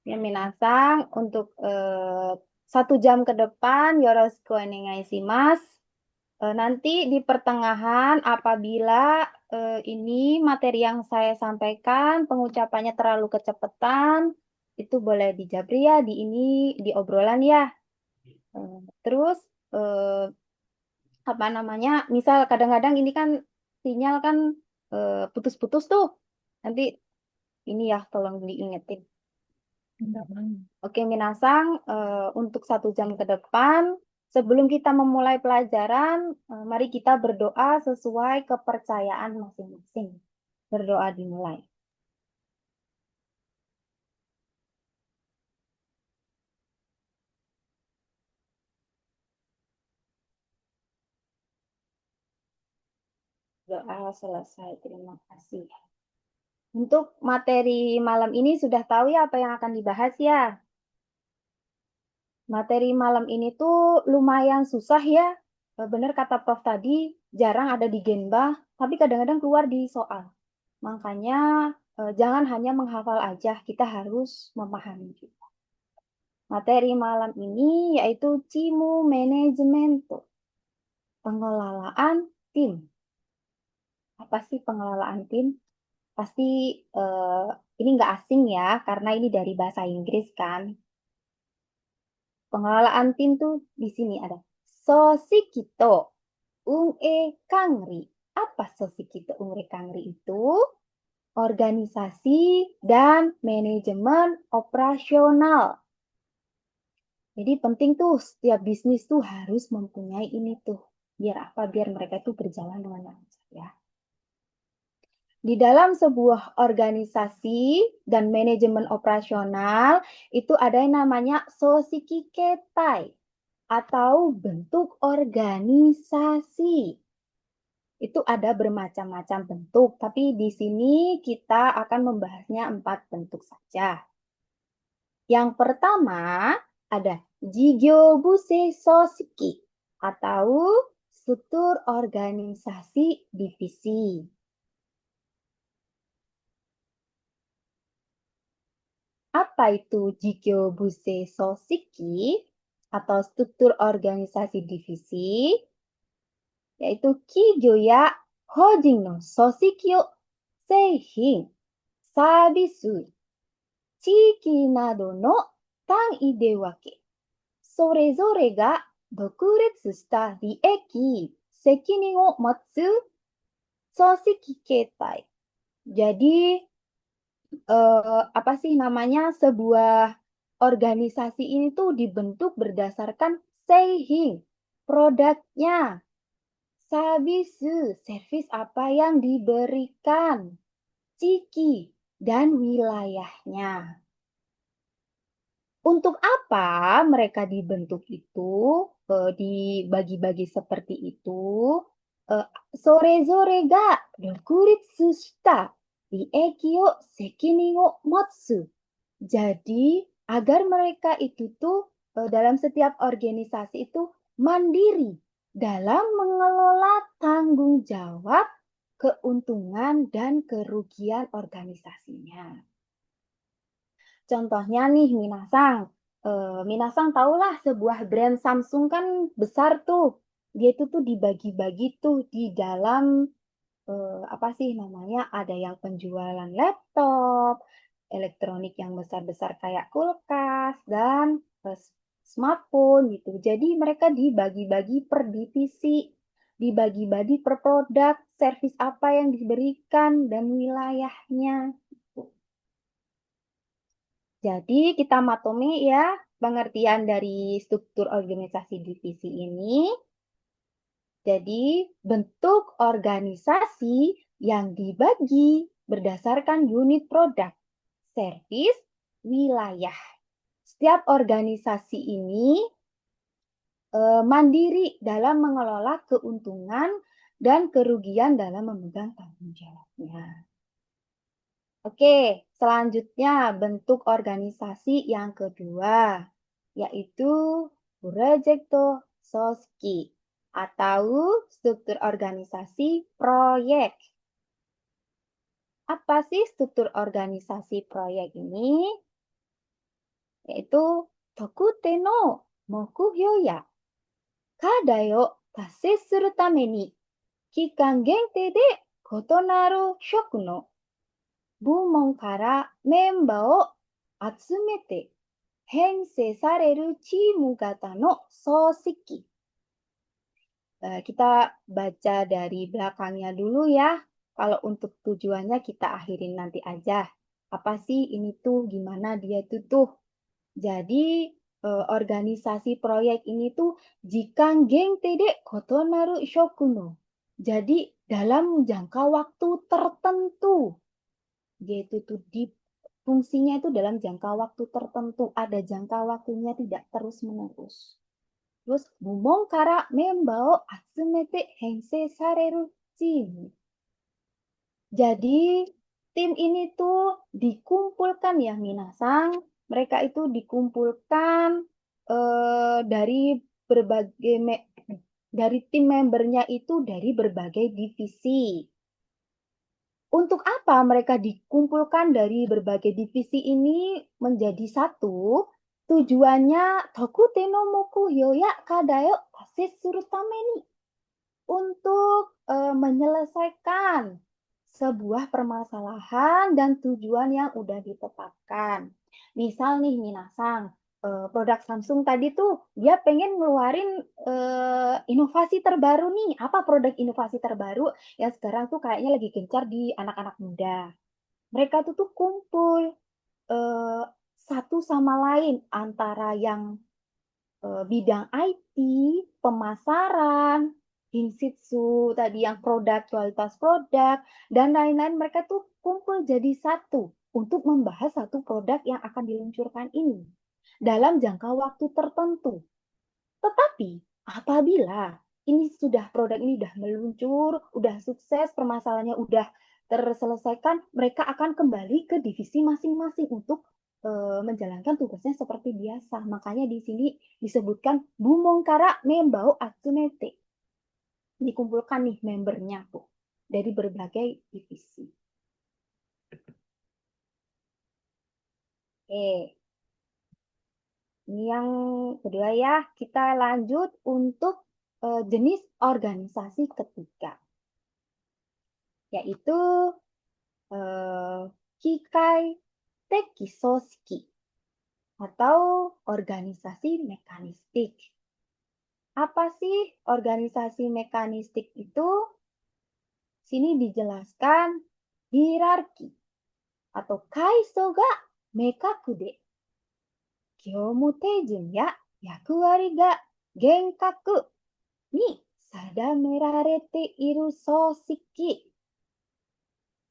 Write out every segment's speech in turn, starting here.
Ya, minasang, untuk 1 jam ke depan, yoroshiku onegaishimasu. Nanti di pertengahan, apabila ini materi yang saya sampaikan, pengucapannya terlalu kecepatan, itu boleh dijabri ya, di obrolan ya. Terus, eh, apa namanya, misal kadang-kadang ini kan sinyal kan putus-putus tuh. Nanti ini ya, tolong diingetin. Oke, minasang, untuk 1 jam ke depan, sebelum kita memulai pelajaran, mari kita berdoa sesuai kepercayaan masing-masing. Berdoa dimulai. Doa selesai, terima kasih. Untuk materi malam ini sudah tahu ya apa yang akan dibahas ya? Materi malam ini tuh lumayan susah ya. Benar kata Prof tadi, jarang ada di Genba, tapi kadang-kadang keluar di soal. Makanya jangan hanya menghafal aja, kita harus memahami juga. Materi malam ini yaitu Cimu Managemento, pengelolaan tim. Apa sih pengelolaan tim? Pasti eh, ini nggak asing ya, karena ini dari bahasa Inggris kan. Pengelolaan tim tuh di sini ada Sosikito Unge Kangri. Apa Sosikito Unge Kangri itu? Organisasi dan manajemen operasional. Jadi penting tuh setiap bisnis tuh harus mempunyai ini tuh. Biar apa? Biar mereka tuh berjalan dengan lancar ya. Di dalam sebuah organisasi dan manajemen operasional itu ada yang namanya Sosiki Ketai atau bentuk organisasi. Itu ada bermacam-macam bentuk, tapi di sini kita akan membahasnya 4 bentuk saja. Yang pertama ada Jigyobuse Soshiki atau struktur organisasi divisi. Apa itu Jigyobuse Soshiki atau struktur organisasi divisi? Yaitu Kigyo ya Hojin no Soshiki o Seihin, Sabisu, 地域などの単位で分け、それぞれが独立した利益、責任を持つ組織形態. Jadi, apa sih namanya, sebuah organisasi ini tuh dibentuk berdasarkan seihin, produknya, sabisu, servis apa yang diberikan, ciki, dan wilayahnya. Untuk apa mereka dibentuk itu, dibagi-bagi seperti itu? Eh, Sore-zore ga dokuritsu shita rieki o sekinin o motsu. Jadi, agar mereka itu tuh dalam setiap organisasi itu mandiri dalam mengelola tanggung jawab, keuntungan, dan kerugian organisasinya. Contohnya nih, Minasang. Minasang tahulah sebuah brand Samsung kan besar tuh. Dia itu tuh dibagi-bagi tuh di dalam, apa sih namanya, ada yang penjualan laptop, elektronik yang besar-besar kayak kulkas, dan smartphone gitu. Jadi mereka dibagi-bagi per divisi, dibagi-bagi per produk, servis apa yang diberikan, dan wilayahnya. Jadi kita matome ya pengertian dari struktur organisasi divisi ini. Jadi bentuk organisasi yang dibagi berdasarkan unit produk, servis, wilayah. Setiap organisasi ini mandiri dalam mengelola keuntungan dan kerugian dalam memegang tanggung jawabnya. Oke, selanjutnya bentuk organisasi yang kedua, yaitu Projecto Soski atau struktur organisasi proyek. Apa sih struktur organisasi proyek ini? yaitu tokute no mokuhyo ya kadai o tassei suru tame ni kikan gentei de kotonaru shoku no bumon kara memba o atsumete hensei sareru chimu gata no soshiki. Kita baca dari belakangnya dulu ya. Kalau untuk tujuannya kita akhirin nanti aja. Apa sih ini tuh, gimana dia tuh. Jadi organisasi proyek ini tuh jikan gengte de kotonaru shokuno. Jadi dalam jangka waktu tertentu. Yaitu tuh di fungsinya itu dalam jangka waktu tertentu. Ada jangka waktunya, tidak terus-menerus. Terus bumong kara memba o atsumete hensei sareru chimu. Jadi tim ini tuh dikumpulkan ya minasang. Mereka itu dikumpulkan dari berbagai dari tim membernya itu dari berbagai divisi. Untuk apa mereka dikumpulkan dari berbagai divisi ini menjadi satu? Tujuannya tokute no mokuhyo ya kadayo tassei suru tame ni. Untuk menyelesaikan sebuah permasalahan dan tujuan yang udah ditetapkan. Misal nih minasang, produk Samsung tadi tuh dia pengen ngeluarin inovasi terbaru nih. Apa produk inovasi terbaru yang sekarang tuh kayaknya lagi gencar di anak-anak muda. Mereka tuh kumpul satu sama lain antara yang bidang IT, pemasaran, Hinsitsu, tadi yang produk, kualitas produk, dan lain-lain. Mereka tuh kumpul jadi satu untuk membahas satu produk yang akan diluncurkan ini dalam jangka waktu tertentu. Tetapi apabila ini sudah produk ini sudah meluncur, sudah sukses, permasalahannya sudah terselesaikan, mereka akan kembali ke divisi masing-masing untuk menjalankan tugasnya seperti biasa. Makanya di sini disebutkan bumongkara membao atsumete. Dikumpulkan nih membernya tuh dari berbagai divisi. Oke. Ini yang kedua ya, kita lanjut untuk jenis organisasi ketiga, yaitu Kikai Teki Soshiki atau organisasi mekanistik. Apa sih organisasi mekanistik itu? Sini dijelaskan hierarki atau kaiso ga mekaku de gyoumu teijun ya yakuwari ga genkaku ni sadamerarete iru soshiki.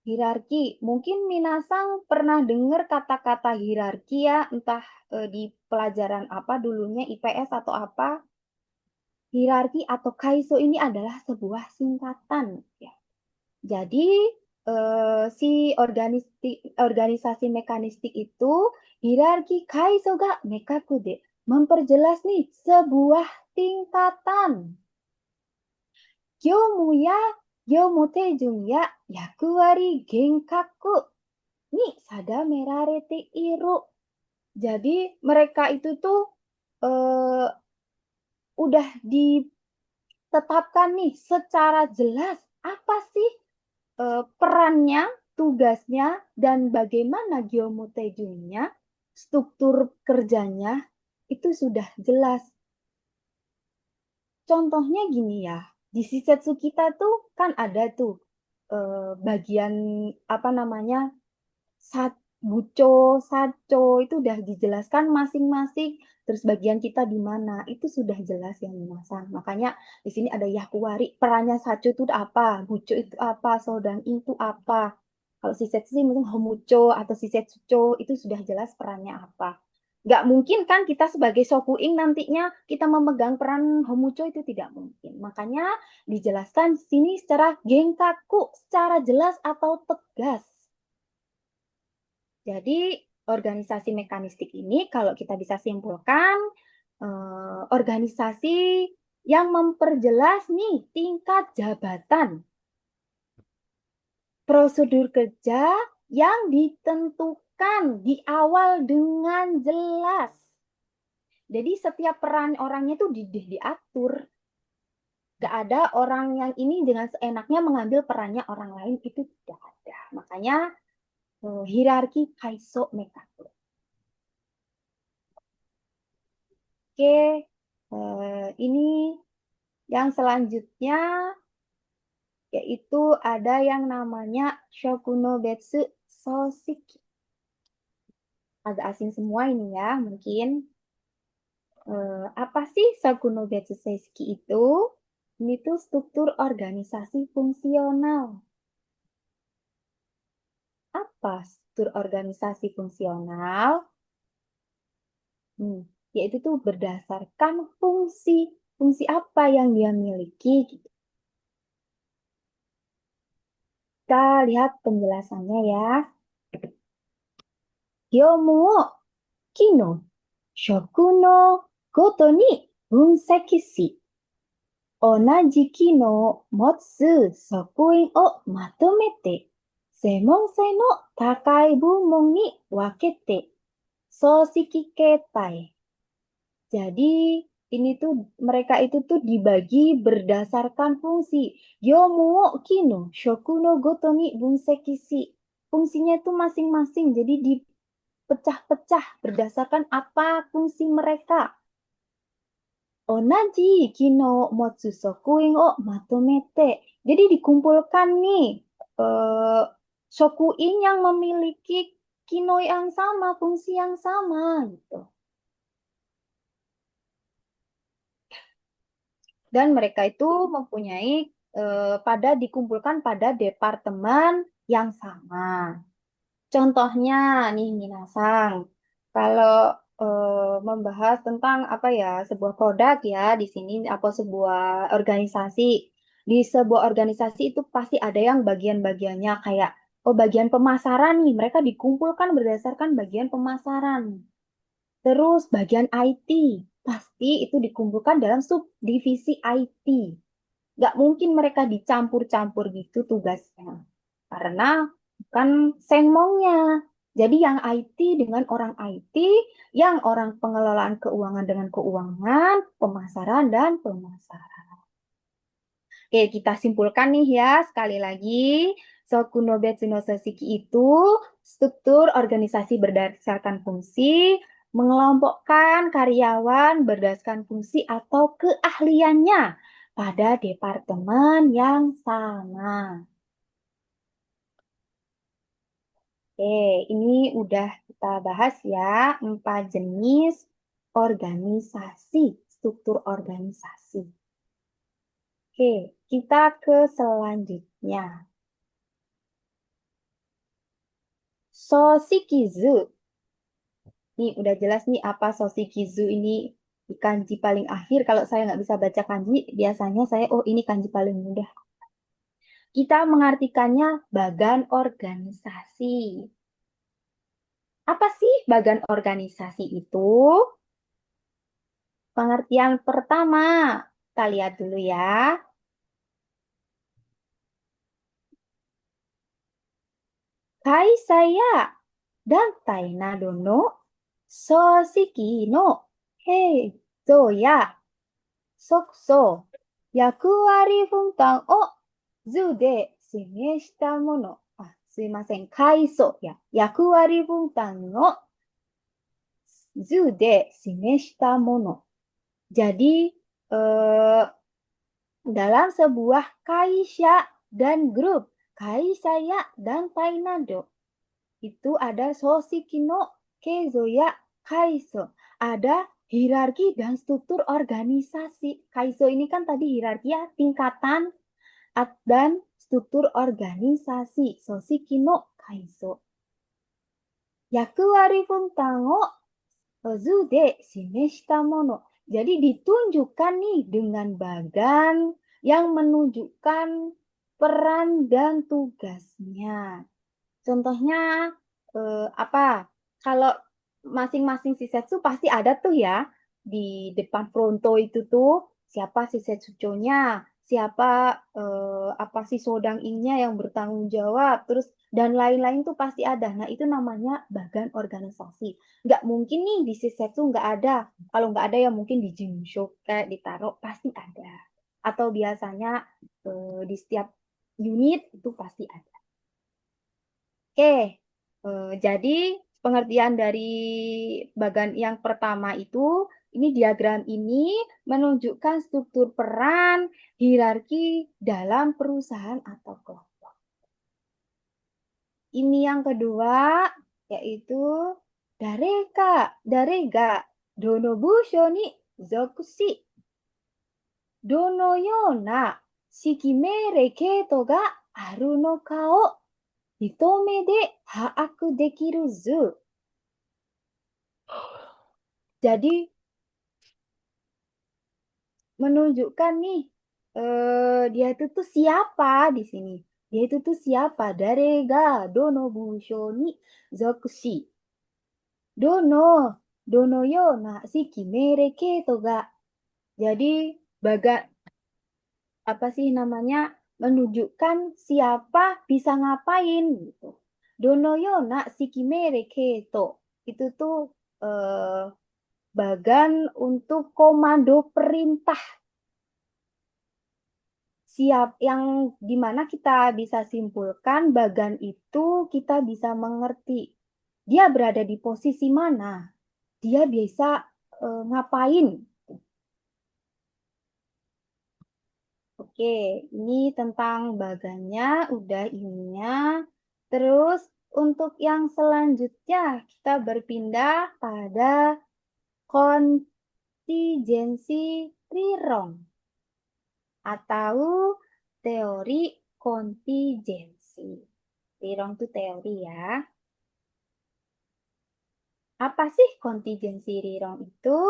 Hierarki, mungkin minasang pernah dengar kata-kata hierarki ya, entah di pelajaran apa dulunya, IPS atau apa. Hierarki atau kaiso ini adalah sebuah singkatan. Ya. Jadi si organisasi mekanistik itu hierarki kaiso ga mekaku de, memperjelas nih sebuah tingkatan. Gyoumu ya gyoumu teijun ya yakuwari genkaku ni sadamerarete iru. Jadi mereka itu tuh udah ditetapkan nih secara jelas apa sih perannya, tugasnya, dan bagaimana gyoumu teijunnya, struktur kerjanya itu sudah jelas. Contohnya gini ya, di Shisetsu kita tuh kan ada tuh bagian apa namanya buco, saco itu udah dijelaskan masing-masing. Terus bagian kita di mana itu sudah jelas ya minasan. Makanya di sini ada yakuwari, perannya saco itu apa, buco itu apa, sodang itu apa. Kalau Shisetsu sih mungkin homucho atau Shisetsucho itu sudah jelas perannya apa. Nggak mungkin kan kita sebagai Shokuin nantinya kita memegang peran Homucho, itu tidak mungkin. Makanya dijelaskan di sini secara genkaku, secara jelas atau tegas. Jadi organisasi mekanistik ini kalau kita bisa simpulkan organisasi yang memperjelas nih tingkat jabatan, prosedur kerja yang ditentukan ditentukan di awal dengan jelas. Jadi setiap peran orangnya itu diatur. Gak ada orang yang ini dengan seenaknya mengambil perannya orang lain, itu tidak ada. Makanya hierarki kaiso mekaku. Oke, ini yang selanjutnya yaitu ada yang namanya Shokunobetsu Soshiki. Agak asing semua ini ya, mungkin. Apa sih Shokunobetsu Soshiki itu? Ini tuh struktur organisasi fungsional. Apa struktur organisasi fungsional? Yaitu tuh berdasarkan fungsi. Fungsi apa yang dia miliki gitu. Kita lihat penjelasannya ya. Gyomu wo ki no shoku no goto ni bunseki shi, onaji ki no motsu sokuin o matomete, seimonsei no takai bumon ni wakete, soshiki ketai. Jadi ini tuh mereka itu tuh dibagi berdasarkan fungsi. Yomu wo kino shoku no goto ni bunseki shi. Fungsinya itu masing-masing. Jadi dipecah-pecah berdasarkan apa fungsi mereka. Onaji kino motsu sokuin o matomete. Jadi dikumpulkan nih sokuin yang memiliki kino yang sama, fungsi yang sama gitu. Dan mereka itu mempunyai dikumpulkan pada departemen yang sama. Contohnya nih Minasang, kalau membahas tentang apa ya sebuah produk ya di sini apa sebuah organisasi. Di sebuah organisasi itu pasti ada yang bagian-bagiannya kayak oh bagian pemasaran nih, mereka dikumpulkan berdasarkan bagian pemasaran. Terus bagian IT, pasti itu dikumpulkan dalam subdivisi IT. Nggak mungkin mereka dicampur-campur gitu tugasnya. Karena bukan sengmongnya. Jadi yang IT dengan orang IT, yang orang pengelolaan keuangan dengan keuangan, pemasaran dan pemasaran. Oke, kita simpulkan nih ya, sekali lagi. Sokunobetsu no Sosiki itu struktur organisasi berdasarkan fungsi, mengelompokkan karyawan berdasarkan fungsi atau keahliannya pada departemen yang sama. Oke, ini udah kita bahas ya, 4 jenis organisasi, struktur organisasi. Oke, kita ke selanjutnya. Soshikizu. Nih udah jelas nih apa Soshikizu ini di kanji paling akhir. Kalau saya nggak bisa baca kanji, biasanya saya, oh ini kanji paling mudah. Kita mengartikannya bagan organisasi. Apa sih bagan organisasi itu? Pengertian pertama, kita lihat dulu ya. Kaisa ya dantai nado no soshiki no heizo ya sokuso yakuwari funkan o図で示したもの。あ、すいません。階層や役割分担の図で示したもの。Jadi, dalam sebuah kaisha dan grup, kaisaya dan tainado, itu ada soshiki no keizo ya kaiso. Ada hierarki dan struktur organisasi. Kaiso ini kan tadi hierarki ya, tingkatan dan struktur organisasi. Soshiki no kaiso. Yakuwari funtan o zu de shimeshita mono. Jadi ditunjukkan nih dengan bagan yang menunjukkan peran dan tugasnya. Contohnya apa? Kalau masing-masing shisetsu pasti ada tuh ya di depan fronto itu tuh siapa shisetsunya, siapa apa sih sodang-innya yang bertanggung jawab, terus dan lain-lain tuh pasti ada. Nah, itu namanya bagan organisasi. Nggak mungkin nih di Sisetsu nggak ada. Kalau nggak ada ya mungkin di Jinsho kayak ditaruh pasti ada. Atau biasanya di setiap unit itu pasti ada. Oke, jadi pengertian dari bagan yang pertama itu, ini diagram ini menunjukkan struktur peran hierarki dalam perusahaan atau kelompok. Ini yang kedua, yaitu dareka, darega, donobusho ni zokushi, dono yona shikimere keito ga aru no ka o hitome de haaku dekiru zu. Jadi menunjukkan nih dia itu tuh siapa di sini. Dia itu tuh siapa? Darega dono busho ni zokushi. Dono, dono yo na si kimere keto ga. Jadi baga apa sih namanya? Menunjukkan siapa bisa ngapain gitu. Dono yo na si kimere keto. Itu tuh eh, bagan untuk komando perintah siap yang dimana kita bisa simpulkan bagan itu kita bisa mengerti dia berada di posisi mana, dia bisa ngapain. Oke, ini tentang bagannya, udah ininya. Terus untuk yang selanjutnya kita berpindah pada kontingensi Rirong atau teori kontingensi. Rirong itu teori ya. Apa sih kontingensi Rirong itu?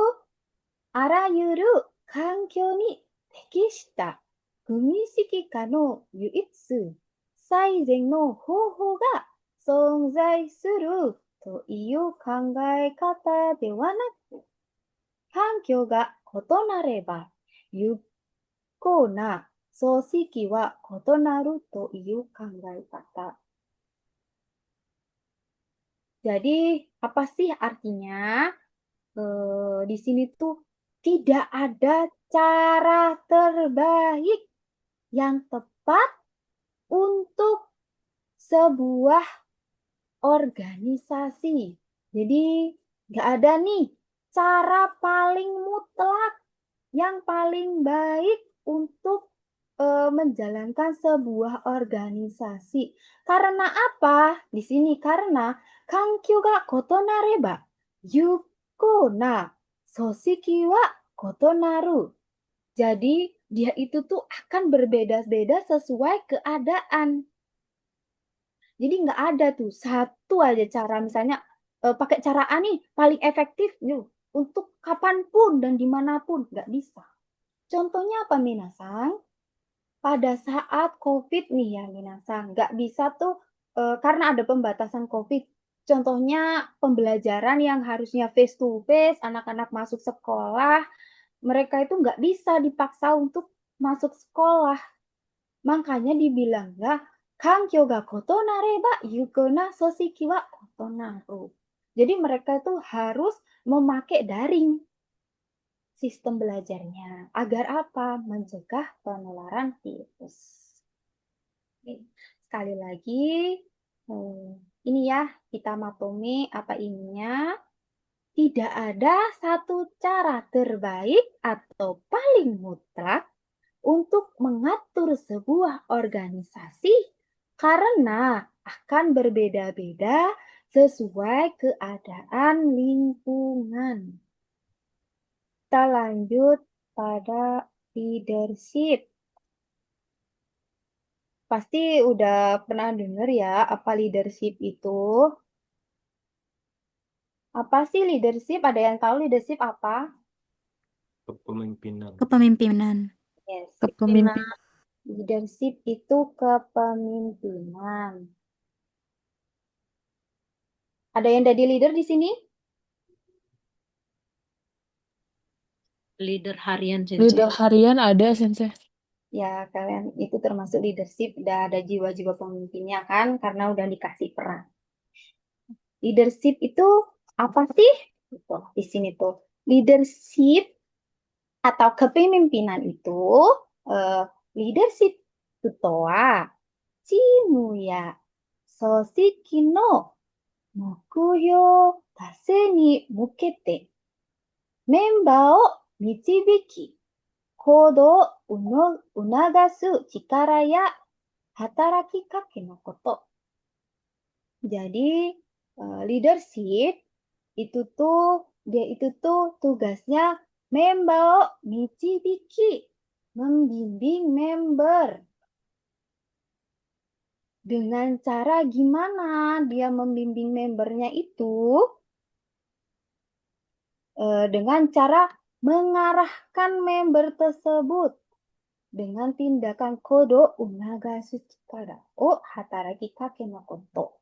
Arayuru kankyo ni tekishita gumishiki ka no yuitsu saizen no hoho ga sonzai suru to iu kangaekata de wa naku, kankyo ga kotonareba yukko na soshiki wa kotonaru to iu kangaekata. Jadi, apa sih artinya? Di sini tuh tidak ada cara terbaik yang tepat untuk sebuah organisasi. Jadi, nggak ada nih cara paling mutlak yang paling baik untuk menjalankan sebuah organisasi. Karena apa? Di sini karena kankyo ga kotonareba yuko na soshiki wa kotonaru. Jadi dia itu tuh akan berbeda-beda sesuai keadaan. Jadi nggak ada tuh satu aja cara misalnya pakai cara A nih paling efektif yuk untuk kapanpun dan dimanapun nggak bisa. Contohnya apa Minasang? Pada saat COVID nih ya Minasang, nggak bisa tuh karena ada pembatasan COVID. Contohnya pembelajaran yang harusnya face to face, anak-anak masuk sekolah, mereka itu nggak bisa dipaksa untuk masuk sekolah. Makanya dibilang ya, kankyo ga kotonareba yukona soshiki wa kotonaru. Jadi mereka itu harus memakai daring sistem belajarnya. Agar apa? Mencegah penularan virus. Sekali lagi, ini ya, kita matome apa ininya. Tidak ada satu cara terbaik atau paling mutlak untuk mengatur sebuah organisasi karena akan berbeda-beda sesuai keadaan lingkungan. Kita lanjut pada leadership. Pasti udah pernah dengar ya apa leadership itu. Apa sih leadership? Ada yang tahu leadership apa? Kepemimpinan. Kepemimpinan. Yes, Kepemimpinan. leadership itu kepemimpinan. Ada yang jadi leader di sini? Leader harian, Sensei. Leader harian ada, Sensei. Ya, kalian itu termasuk leadership, udah ada jiwa-jiwa pemimpinnya kan, karena udah dikasih peran. Leadership itu apa sih? Gitu, di sini tuh. Leadership atau kepemimpinan itu eh, leadership tutoa, chimu ya, soshiki no mokuhyo tase ni mukete, メンバーを導き、行動を促す力や働きかけのこと。Jadi, leadership itu tuh, dia itu tuh tugasnya membao michibiki, membimbing member. Dengan cara gimana dia membimbing membernya itu? Dengan cara mengarahkan member tersebut dengan tindakan kodo unagasu chikara o hataraki kake no koto.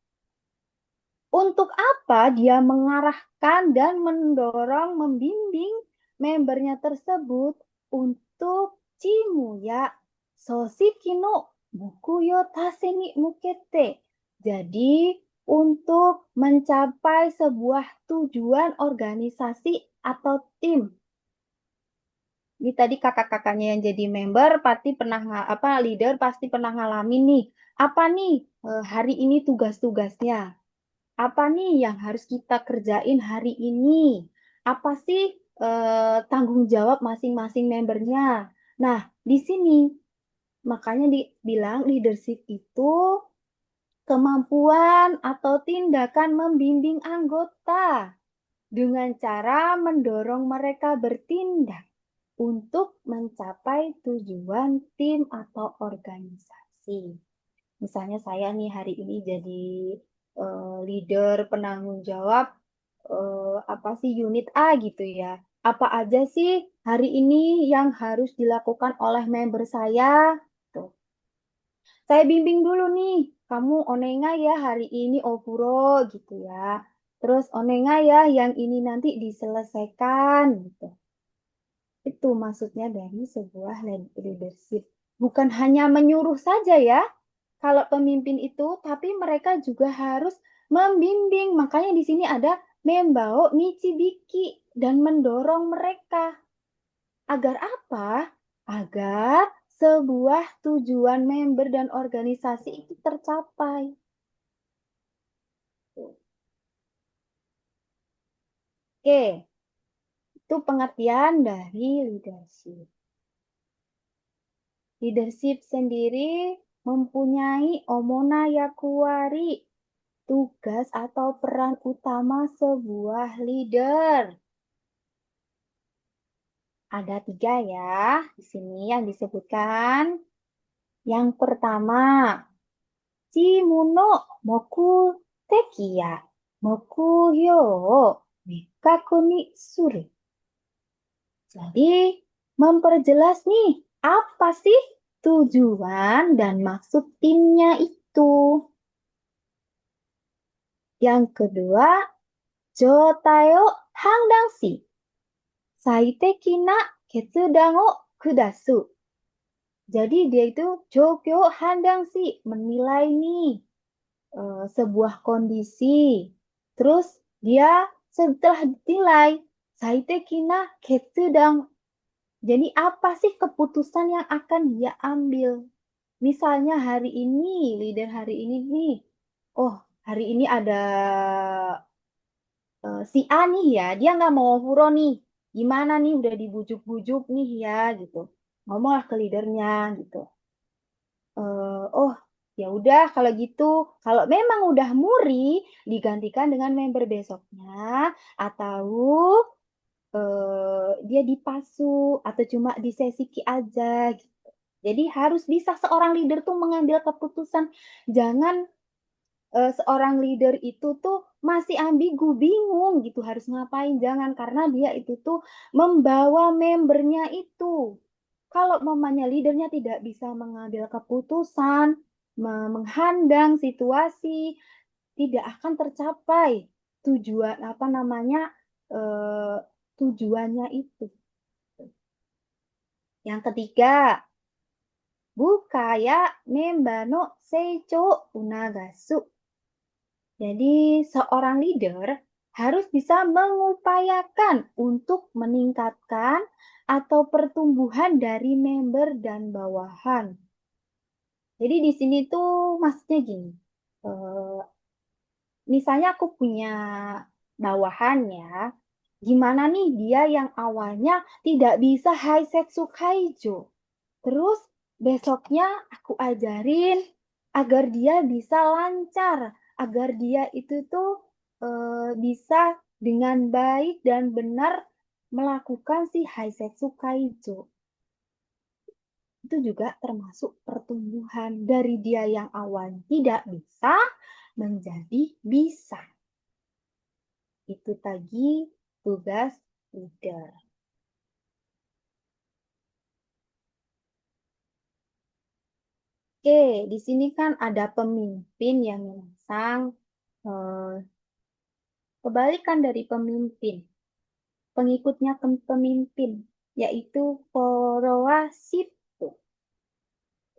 Untuk apa dia mengarahkan dan mendorong, membimbing membernya tersebut untuk Chimuya Soshiki no Mukuyo Tase ni Mukete. Jadi, untuk mencapai sebuah tujuan organisasi atau tim. Ini tadi kakak-kakaknya yang jadi member pasti pernah leader pasti pernah ngalamin nih. Apa nih hari ini tugas-tugasnya? Apa nih yang harus kita kerjain hari ini? Apa sih tanggung jawab masing-masing membernya? Nah, di sini makanya dibilang leadership itu kemampuan atau tindakan membimbing anggota dengan cara mendorong mereka bertindak untuk mencapai tujuan tim atau organisasi. Misalnya saya nih hari ini jadi leader penanggung jawab apa sih unit A gitu ya. Apa aja sih hari ini yang harus dilakukan oleh member saya? Tuh. Saya bimbing dulu nih, kamu onenga ya hari ini opuro gitu ya. Terus onenga ya yang ini nanti diselesaikan gitu. Itu maksudnya dari sebuah leadership. Bukan hanya menyuruh saja ya, kalau pemimpin itu, tapi mereka juga harus membimbing. Makanya di sini ada membao michibiki dan mendorong mereka. Agar apa? Agar sebuah tujuan member dan organisasi itu tercapai. Oke, itu pengertian dari leadership. Leadership sendiri mempunyai omona yakuwari, tugas atau peran utama sebuah leader. Ada 3 ya di sini yang disebutkan. Yang pertama, chimu no moku teki ya mokuhyo o mikaku ni suru. Jadi, memperjelas nih, apa sih tujuan dan maksud timnya itu. Yang kedua, jotai o handangshi, saiteki na ketsudan o kudasu. Jadi dia itu jogyo handangshi, menilai nih sebuah kondisi. Terus dia setelah dinilai, saiteki na ketsudan. Jadi apa sih keputusan yang akan dia ambil? Misalnya hari ini, leader hari ini nih, oh hari ini ada si A nih ya, dia nggak mau furo nih. Gimana nih udah dibujuk-bujuk nih ya gitu. Ngomonglah ke leadernya gitu. Oh ya udah kalau gitu, kalau memang udah muri digantikan dengan member besoknya atau dia dipasu atau cuma di sesi ki aja gitu. Jadi harus bisa seorang leader tuh mengambil keputusan. Jangan seorang leader itu tuh masih ambigu, bingung gitu harus ngapain. Jangan karena dia itu tuh membawa membernya itu. Kalau mamanya leadernya tidak bisa mengambil keputusan, menghadang situasi, tidak akan tercapai tujuan apa namanya eh, tujuannya itu. Yang ketiga, Bukaya memba no seicho unagasu. Jadi, seorang leader harus bisa mengupayakan untuk meningkatkan atau pertumbuhan dari member dan bawahan. Jadi di sini tuh maksudnya gini, eh, misalnya aku punya bawahan ya, gimana nih dia yang awalnya tidak bisa Haisetsu Kaijo. Terus besoknya aku ajarin agar dia bisa lancar, agar dia itu tuh bisa dengan baik dan benar melakukan si Haisetsu Kaijo. Itu juga termasuk pertumbuhan dari dia yang awalnya tidak bisa menjadi bisa. Itu tadi tugas leader. Oke, di sini kan ada pemimpin yang memasang eh, kebalikan dari pemimpin, pengikutnya ke pemimpin, yaitu followership.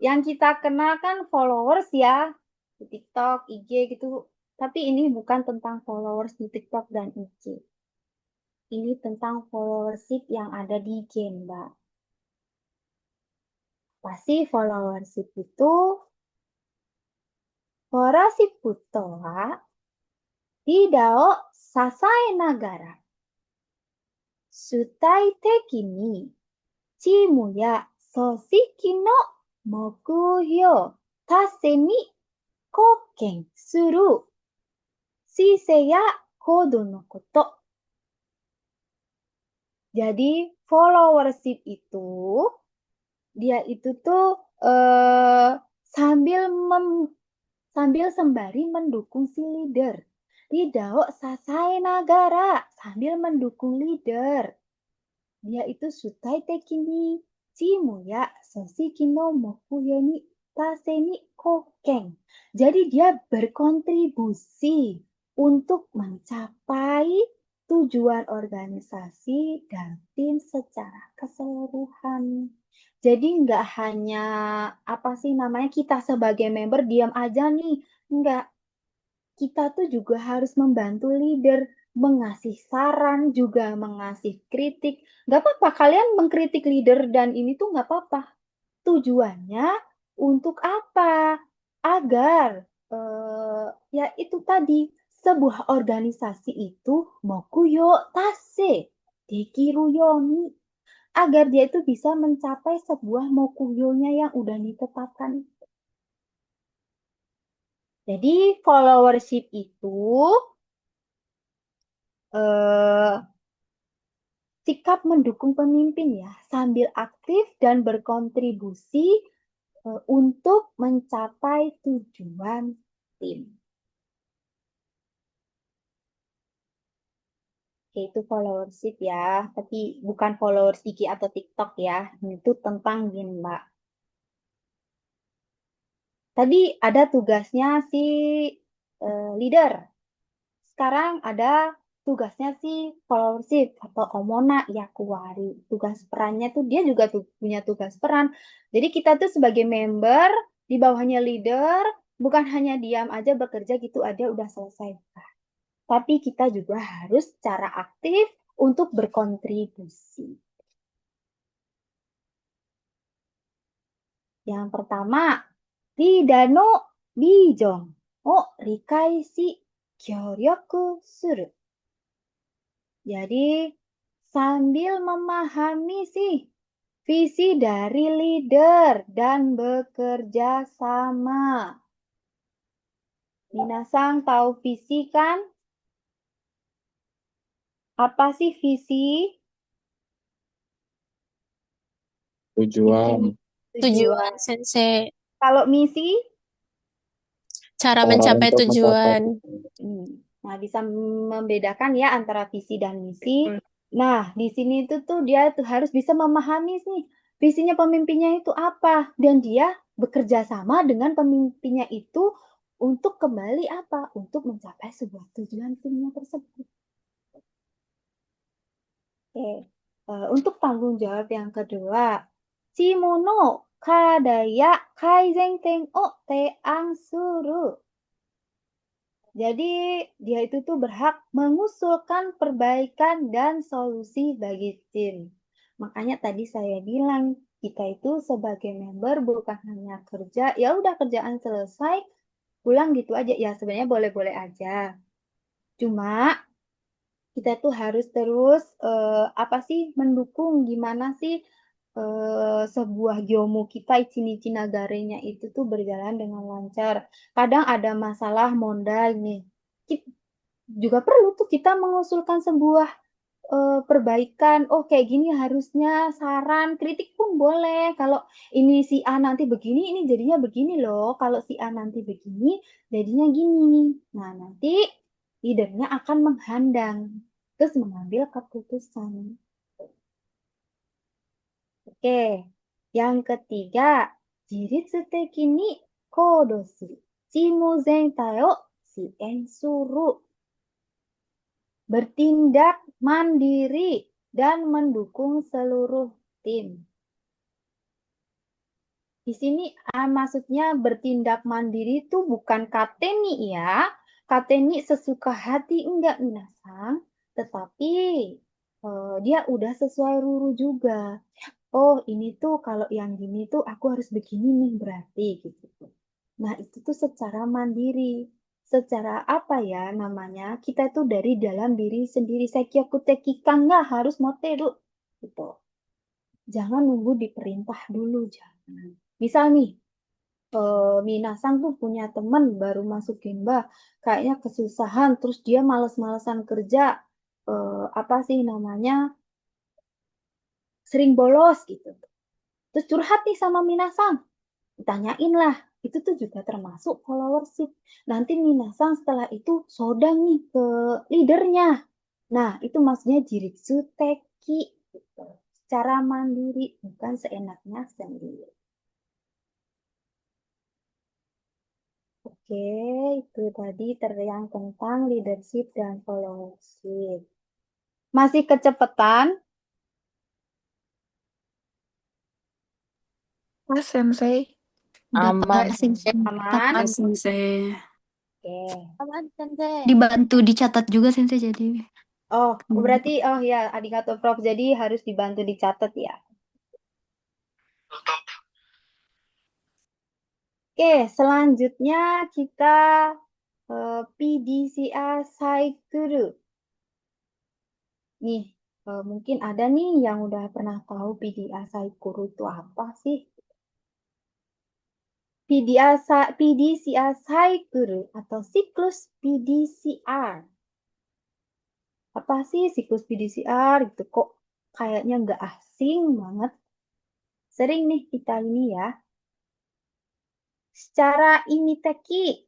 Yang kita kenal kan followers ya, di TikTok, IG gitu. Tapi ini bukan tentang followers di TikTok dan IG. Ini tentang followership yang ada di game, Mbak. Pasti followership itu, followership itu hidao sasae nagara. Sutai teki ni, chimu ya soshiki no mokuhyou tase ni koken suru shise ya kodo no koto. Jadi followership itu dia itu tuh sambil sambil sembari mendukung si leader. Tidak sasae nagara sambil mendukung leader. Dia itu sutai tekini cimu ya soshiki no mokuyo ni tase ni koken. Jadi dia berkontribusi untuk mencapai tujuan organisasi dan tim secara keseluruhan. Jadi nggak hanya apa sih namanya kita sebagai member diam aja nih, nggak. Kita tuh juga harus membantu leader, mengasih saran, juga mengasih kritik. Nggak apa-apa, kalian mengkritik leader dan ini tuh nggak apa-apa. Tujuannya untuk apa? Agar ya itu tadi sebuah organisasi itu mokuyo tase dekiru yoni agar dia itu bisa mencapai sebuah mokuyonya yang udah ditetapkan. Jadi followership itu eh, sikap mendukung pemimpin ya, sambil aktif dan berkontribusi untuk mencapai tujuan tim. Oke, itu followership ya, tapi bukan followers IG atau TikTok ya. Itu tentang gini, Mbak. Tadi ada tugasnya si leader. Sekarang ada tugasnya si followership atau Omona Yakuwari. Tugas perannya tuh dia juga tuh punya tugas peran. Jadi kita tuh sebagai member di bawahnya leader bukan hanya diam aja bekerja gitu aja udah selesai. Tapi kita juga harus secara aktif untuk berkontribusi. Yang pertama, Ridano Bijong o rikai shi kyoryoku suru. Jadi, sambil memahami sih visi dari leader dan bekerja sama. Minasang tahu visi kan? Apa sih visi? Tujuan Tujuan Tujuan. sensei, Kalau misi? cara orang mencapai untuk mencapai tujuan. Nah, bisa membedakan ya antara visi dan misi. Hmm. Nah, di sini tuh dia tuh harus bisa memahami nih visinya pemimpinnya itu apa dan dia bekerja sama dengan pemimpinnya itu untuk kembali apa? Untuk mencapai sebuah tujuan timnya tersebut. Oke. Untuk tanggung jawab yang kedua, Shimono kadaya kaizen ten o teang suru. Jadi dia itu tuh berhak mengusulkan perbaikan dan solusi bagi tim. Makanya tadi saya bilang kita itu sebagai member bukan hanya kerja, ya udah kerjaan selesai, pulang gitu aja. Ya sebenarnya boleh-boleh aja. Cuma kita tuh harus terus apa sih mendukung gimana sih sebuah Gyomu kita Ichinichi Nagarenya itu tuh berjalan dengan lancar. Kadang ada masalah modal nih. Juga perlu tuh kita mengusulkan sebuah perbaikan. Oh, kayak gini harusnya saran, kritik pun boleh. Kalau ini si A nanti begini, ini jadinya begini loh. Kalau si A nanti begini, jadinya gini. Nah, nanti leadernya akan menghadang, terus mengambil keputusan. Oke, yang ketiga, jiritsu teki ni kodo suru. Chimu zentai o shien suru. Bertindak mandiri dan mendukung seluruh tim. Di sini maksudnya bertindak mandiri itu bukan kateni ya. Kateni sesuka hati enggak minasang, tetapi dia udah sesuai ruru juga. Oh, ini tuh kalau yang gini tuh aku harus begini nih berarti gitu. Nah, itu tuh secara mandiri. Secara apa ya namanya? Kita tuh dari dalam diri sendiri. Sekyoku tekika nggak harus moteru gitu. Jangan nunggu diperintah dulu, jangan. Misal nih, Minasang tuh punya temen baru masuk Gemba, kayaknya kesusahan, terus dia males-malesan kerja, apa sih namanya, sering bolos gitu. Terus curhat nih sama Minasang, tanyain lah, itu tuh juga termasuk followership. Nanti Minasang setelah itu sodang nih ke leadernya. Nah, itu maksudnya Jiritsu Teki gitu. Secara mandiri, bukan seenaknya sendiri. Oke, itu tadi yang tentang leadership dan followership. Masih kecepatan? Mas Sensei, Udah Aman, passing. Aman? Mas Sensei. Oke. Aman, Sensei. Dibantu dicatat juga Sensei jadi. Oh, berarti, oh ya, arigato Prof. Jadi harus dibantu dicatat ya. Oke, selanjutnya kita PDCA Cycle. Nih, mungkin ada nih yang udah pernah tahu PDCA Cycle itu apa sih? PDCA Cycle atau siklus PDCR. Apa sih siklus PDCR? Itu kok kayaknya nggak asing banget. Sering nih kita ini ya. Secara ini teki,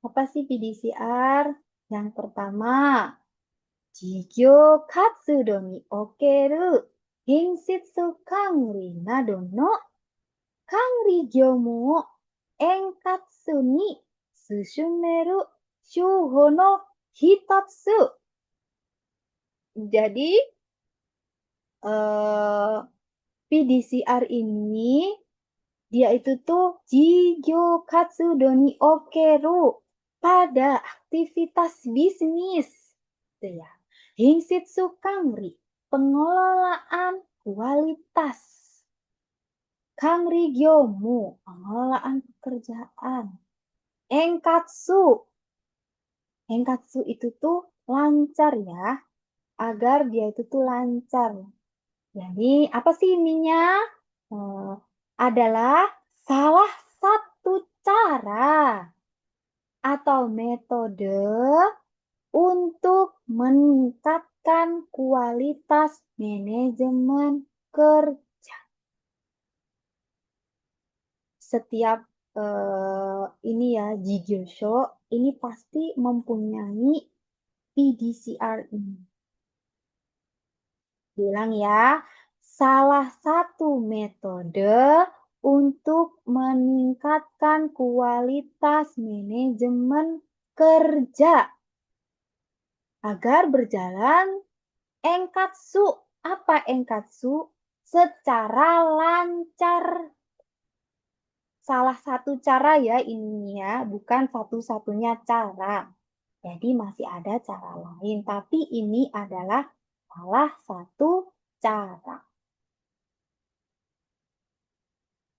apa sih PDCR? Yang pertama, Jigyo Katsudo ni okeru Gensetsu Kangri nado no Kangri Gyomu o Enkatsu ni Susumeru Shuho no Hitatsu. Jadi, PDCR ini dia itu tuh Jigyo Katsudo ni okeru pada aktivitas bisnis. Gitu ya. Hinsitsu Kangri, pengelolaan kualitas. Kangri Gyomu, pengelolaan pekerjaan. Enkatsu. Enkatsu itu tuh lancar ya, agar dia itu tuh lancar. Jadi, apa sih ininya? Adalah salah satu cara atau metode untuk meningkatkan kualitas manajemen kerja. Setiap ini ya, Jigyosho ini pasti mempunyai PDCR ini. Bilang ya, salah satu metode untuk meningkatkan kualitas manajemen kerja agar berjalan enkatsu. Apa enkatsu? secara lancar. Salah satu cara ya ini ya, bukan satu-satunya cara. Jadi masih ada cara lain, tapi ini adalah salah satu cara.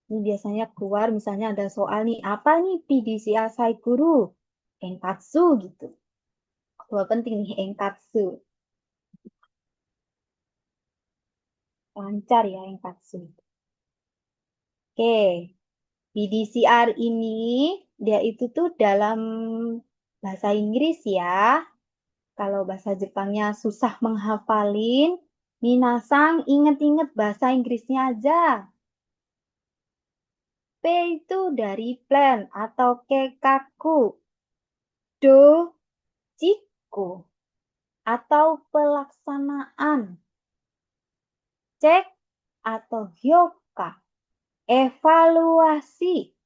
Ini biasanya keluar misalnya ada soal nih, apa nih PDCA Saikuru? Enkatsu gitu. Soal penting nih, Enkatsu. Lancar ya Enkatsu. Oke, PDCR ini dia itu tuh dalam bahasa Inggris ya. Kalau bahasa Jepangnya susah menghafalin, minasang inget-inget bahasa Inggrisnya aja. P itu dari plan atau kekaku. Do, jiku, atau pelaksanaan. Cek atau hyoka, evaluasi.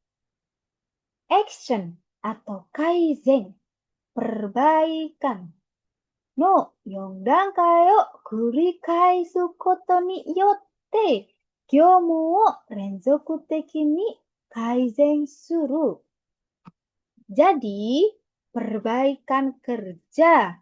Action atau kaizen, perbaikan. No, yondankai o kurikai su koto ni yotte, gyomu wo renzoku teki ni kaizen suru. Jadi, perbaikan kerja.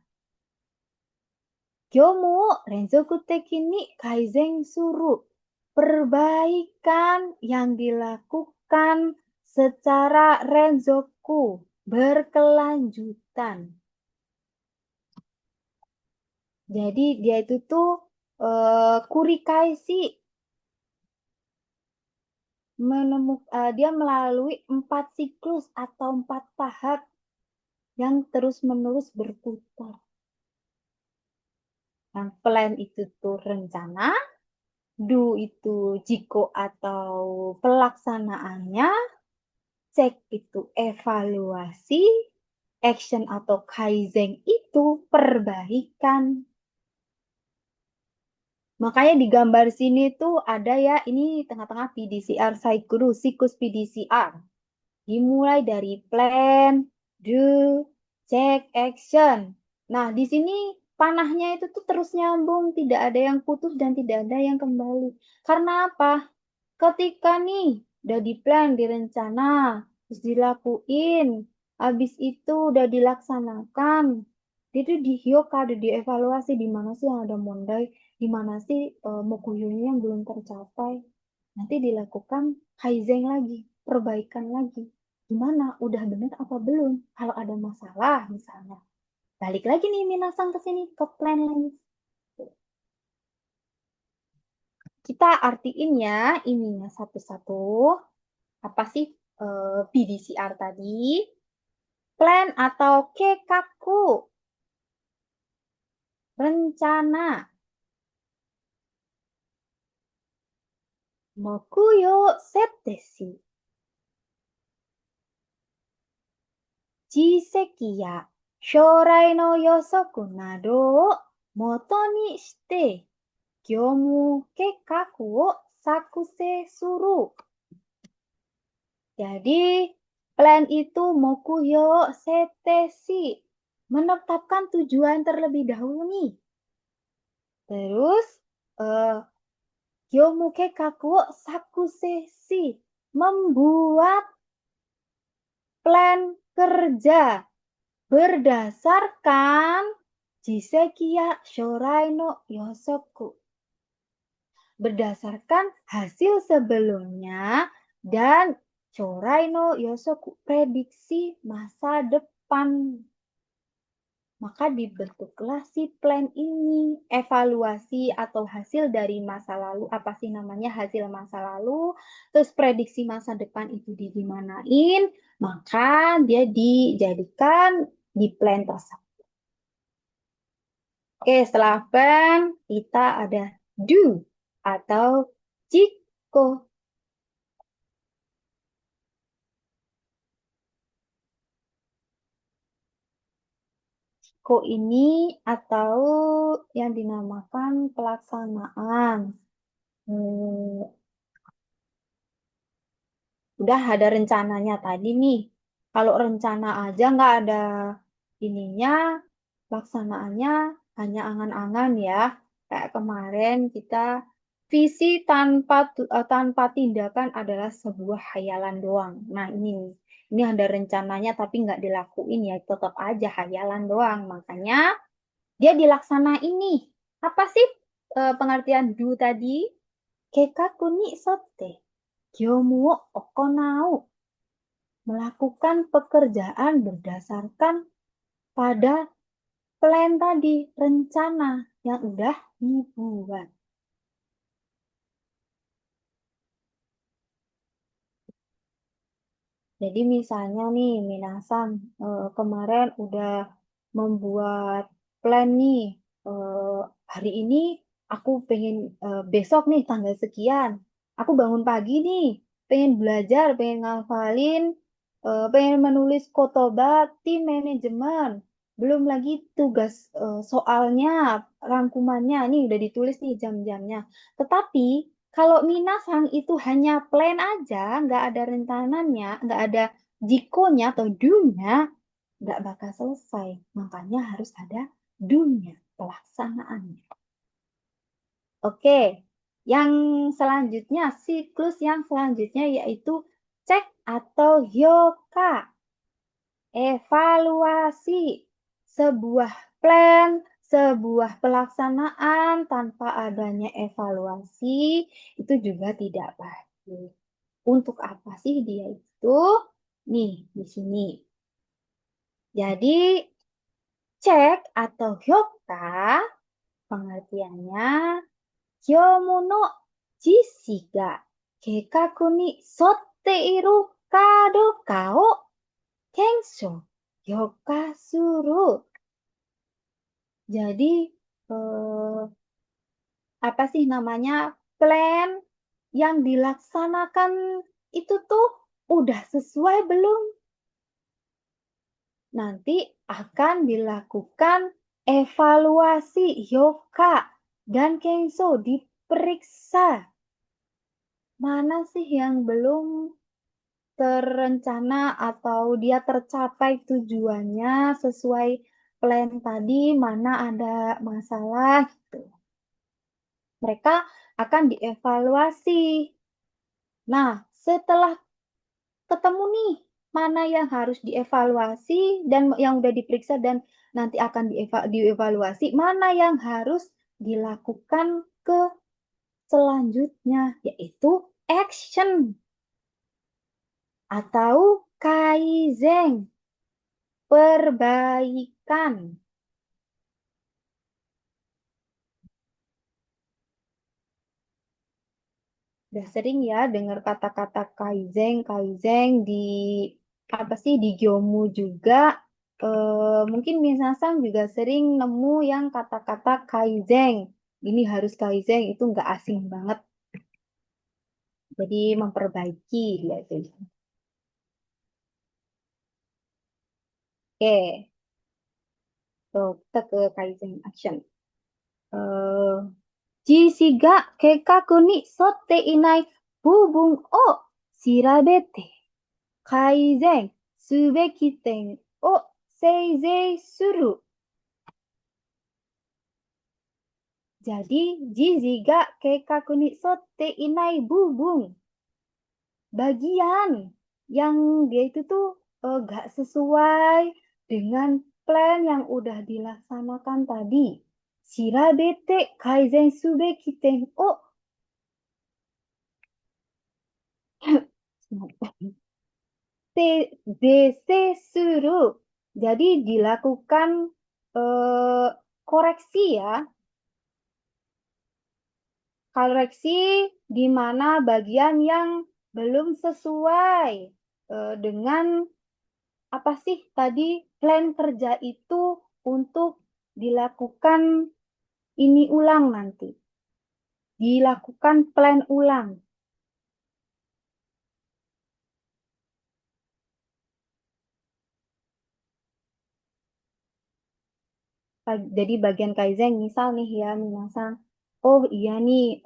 Gyomu wo renzoku teki ni kaizen suru. Perbaikan yang dilakukan secara renzoku, berkelanjutan. Jadi dia itu tuh kurikaisi dia melalui 4 siklus atau 4 tahap yang terus-menerus berputar. Yang plan itu tuh rencana, do itu jiko atau pelaksanaannya, cek itu evaluasi, action atau kaizen itu perbaikan. Makanya di gambar sini tuh ada ya, ini tengah-tengah PDCR Saikuru, siklus PDCR. Dimulai dari plan, do, check, action. Nah, di sini panahnya itu tuh terus nyambung, tidak ada yang putus dan tidak ada yang kembali. Karena apa? Ketika nih udah di plan, direncana, terus dilakuin, habis itu udah dilaksanakan, itu di hyoka, ada dievaluasi di mana sih yang ada mondai, di mana sih mokuyonya yang belum tercapai. Nanti dilakukan kaizen lagi, perbaikan lagi. Gimana? Udah bener apa belum? Kalau ada masalah misalnya, balik lagi nih minasang ke sini ke plan lagi. Kita artiin ya ininya satu-satu. Apa sih PDCR tadi? Plan atau kekaku, rencana. Mokuyo setdeshi. Jiseki ya shourai no yosoku nado o moto ni shite gyomu kekaku wo sakusei suru. Jadi, plan itu mokuyo seteshi, menetapkan tujuan terlebih dahulu nih. Terus, gyomu kekaku wo sakuseshi, membuat plan kerja berdasarkan jiseki ya shorai no yosoku. Berdasarkan hasil sebelumnya dan shorai no yosoku, prediksi masa depan. Maka dibentuklah si plan ini. Evaluasi atau hasil dari masa lalu, apa sih namanya hasil masa lalu, terus prediksi masa depan itu dimanain, maka dia dijadikan di plan tersebut. Oke, setelah plan, kita ada do atau jiko. Jiko ini atau yang dinamakan pelaksanaan. Udah ada rencananya tadi nih. Kalau rencana aja nggak ada ininya, pelaksanaannya hanya angan-angan ya. Kayak kemarin kita Visi tanpa tindakan adalah sebuah khayalan doang. Nah, ini ada rencananya tapi nggak dilakuin ya tetap aja khayalan doang. Makanya dia dilaksanain nih. Apa sih pengertian do tadi? Kekaku ni sote. Kyomu wo okonau. Melakukan pekerjaan berdasarkan pada plan tadi, rencana yang udah dibuat. Jadi misalnya nih, Minasan kemarin udah membuat plan nih. eh, Hari ini aku pengen besok nih tanggal sekian. Aku bangun pagi nih, pengen belajar, pengen ngafalin, pengen menulis kotoba tim manajemen. Belum lagi tugas soalnya, rangkumannya nih udah ditulis nih jam-jamnya. Tetapi kalau minasang itu hanya plan aja, nggak ada rencananya, nggak ada jikonya atau do-nya, nggak bakal selesai. Makanya harus ada do-nya, pelaksanaannya. Oke, yang selanjutnya, siklus yang selanjutnya yaitu cek atau hyoka, evaluasi. Sebuah plan, sebuah pelaksanaan tanpa adanya evaluasi itu juga tidak baik. Untuk apa sih dia itu? Nih, di sini. Jadi, cek atau hyoka pengertiannya kyomu no jishi ga keikaku ni sotte iru kadoka o kensho hyoka suru. Jadi, eh, apa sih namanya? Plan yang dilaksanakan itu tuh udah sesuai belum? Nanti akan dilakukan evaluasi Yoka dan Kenso diperiksa. Mana sih yang belum terencana atau dia tercapai tujuannya sesuai plan tadi, mana ada masalah gitu. Mereka akan dievaluasi. Nah, setelah ketemu nih mana yang harus dievaluasi dan yang udah diperiksa dan nanti akan dievaluasi, mana yang harus dilakukan ke selanjutnya, yaitu action atau kaizen, perbaikan. Udah sering ya dengar kata-kata kaizen, kaizen di apa sih di Gyomu juga. Mungkin Minasang juga sering nemu yang kata-kata kaizen. Ini harus kaizen itu nggak asing banget. Jadi memperbaiki ya itu. Oke, tuh kita ke kaizen action. Eh, Jishi ga keikaku ni sotte inai bubun o shirabete kaizen subeki ten o seizei suru. Jadi, jizi ga keikaku ni sotte inai bubun. Bagian yang dia itu tuh gak sesuai dengan plan yang udah dilaksanakan tadi. Shirabete kaizen subeki ten o dese suru. Jadi dilakukan eh, koreksi ya. Koreksi di mana bagian yang belum sesuai dengan apa sih tadi plan kerja itu untuk dilakukan ini ulang nanti. Dilakukan plan ulang. Jadi bagian Kaizen misal nih ya, minasang. Oh iya nih,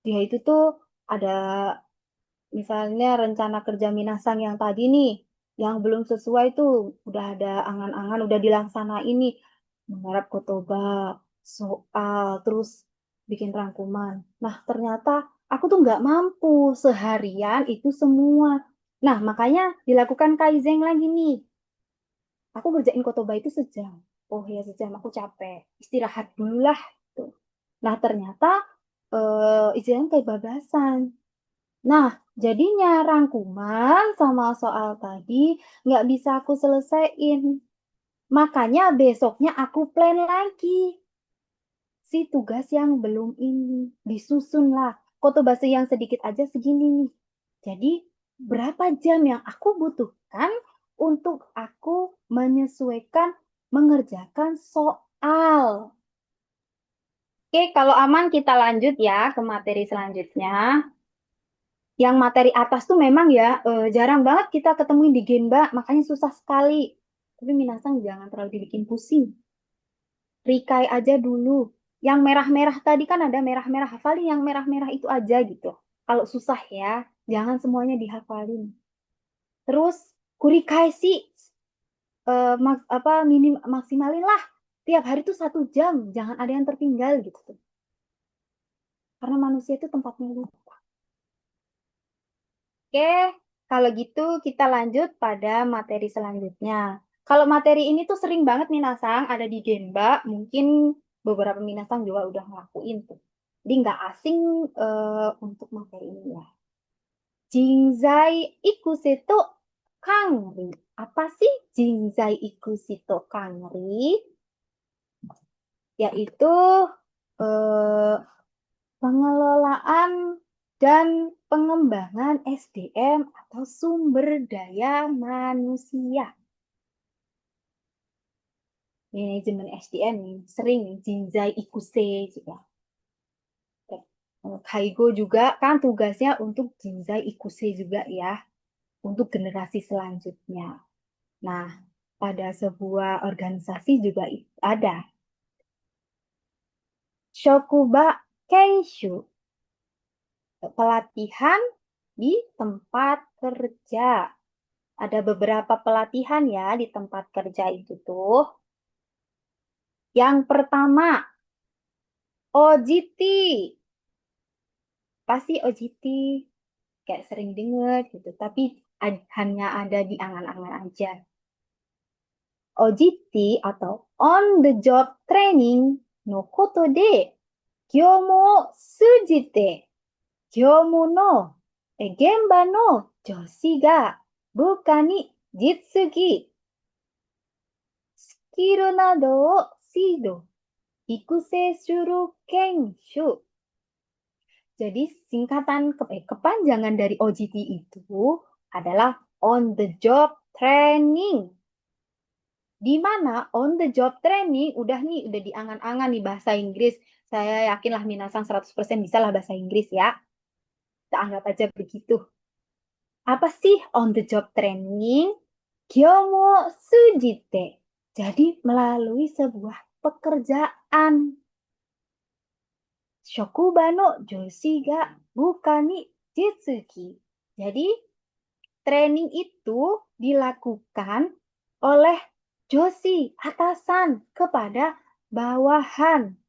dia itu tuh ada misalnya rencana kerja minasang yang tadi nih, yang belum sesuai tuh, udah ada angan-angan, udah dilaksanain nih, menggarap kotoba, soal, terus bikin rangkuman. Nah, ternyata aku tuh nggak mampu seharian itu semua. Nah, makanya dilakukan Kaizen lagi nih. Aku ngerjain kotoba itu sejam. Oh ya sejam, aku capek. Istirahat dulu lah. Tuh. Nah, ternyata istilahnya kayak bablasan. Nah, jadinya rangkuman sama soal tadi nggak bisa aku selesaiin. Makanya besoknya aku plan lagi si tugas yang belum ini. Disusun lah. Kotobase yang sedikit aja segini nih. Jadi, berapa jam yang aku butuhkan untuk aku menyesuaikan mengerjakan soal. Oke, kalau aman kita lanjut ya ke materi selanjutnya. Yang materi atas tuh memang ya jarang banget kita ketemuin di Genba, makanya susah sekali. Tapi minasang jangan terlalu dibikin pusing. Rikai aja dulu. Yang merah-merah tadi kan ada merah-merah, hafalin yang merah-merah itu aja gitu. Kalau susah ya, jangan semuanya dihafalin. Terus kurikai sih maksimalin lah. Tiap hari tuh 1 jam, jangan ada yang tertinggal gitu tuh. Karena manusia itu tempatnya lupa. Oke, kalau gitu kita lanjut pada materi selanjutnya. Kalau materi ini tuh sering banget Minasang ada di Genba, mungkin beberapa Minasang juga udah ngelakuin tuh. Jadi nggak asing untuk materi ini ya. Jinzai ikuseto kangri. Apa sih Jinzai ikuseto kangri? Yaitu eh, pengelolaan dan pengembangan SDM atau sumber daya manusia. Manajemen SDM nih, sering Jinzai Ikuse juga. Kaigo juga kan tugasnya untuk Jinzai Ikuse juga ya, untuk generasi selanjutnya. Nah, pada sebuah organisasi juga ada Shokuba Keishu, pelatihan di tempat kerja. Ada beberapa pelatihan ya di tempat kerja itu tuh. Yang pertama, OJT. Pasti OJT kayak sering denger gitu, tapi hanya ada di angan-angan aja. OJT atau on the job training no koto de kyomo sujite kyomo no genba no joshi ga buka ni jitsugi skill nado o shido ikusei shuru kenshu. Jadi kepanjangan dari OJT itu adalah on the job training. Di mana on the job training udah diangan-angan nih bahasa Inggris. Saya yakinlah Minasang 100% bisa lah bahasa Inggris ya. Kita anggap aja begitu. Apa sih on the job training? Kyomo sujite. Jadi melalui sebuah pekerjaan. Shokuba no joshi ga buka ni jitsugi. Jadi training itu dilakukan oleh joshi, atasan, kepada bawahan.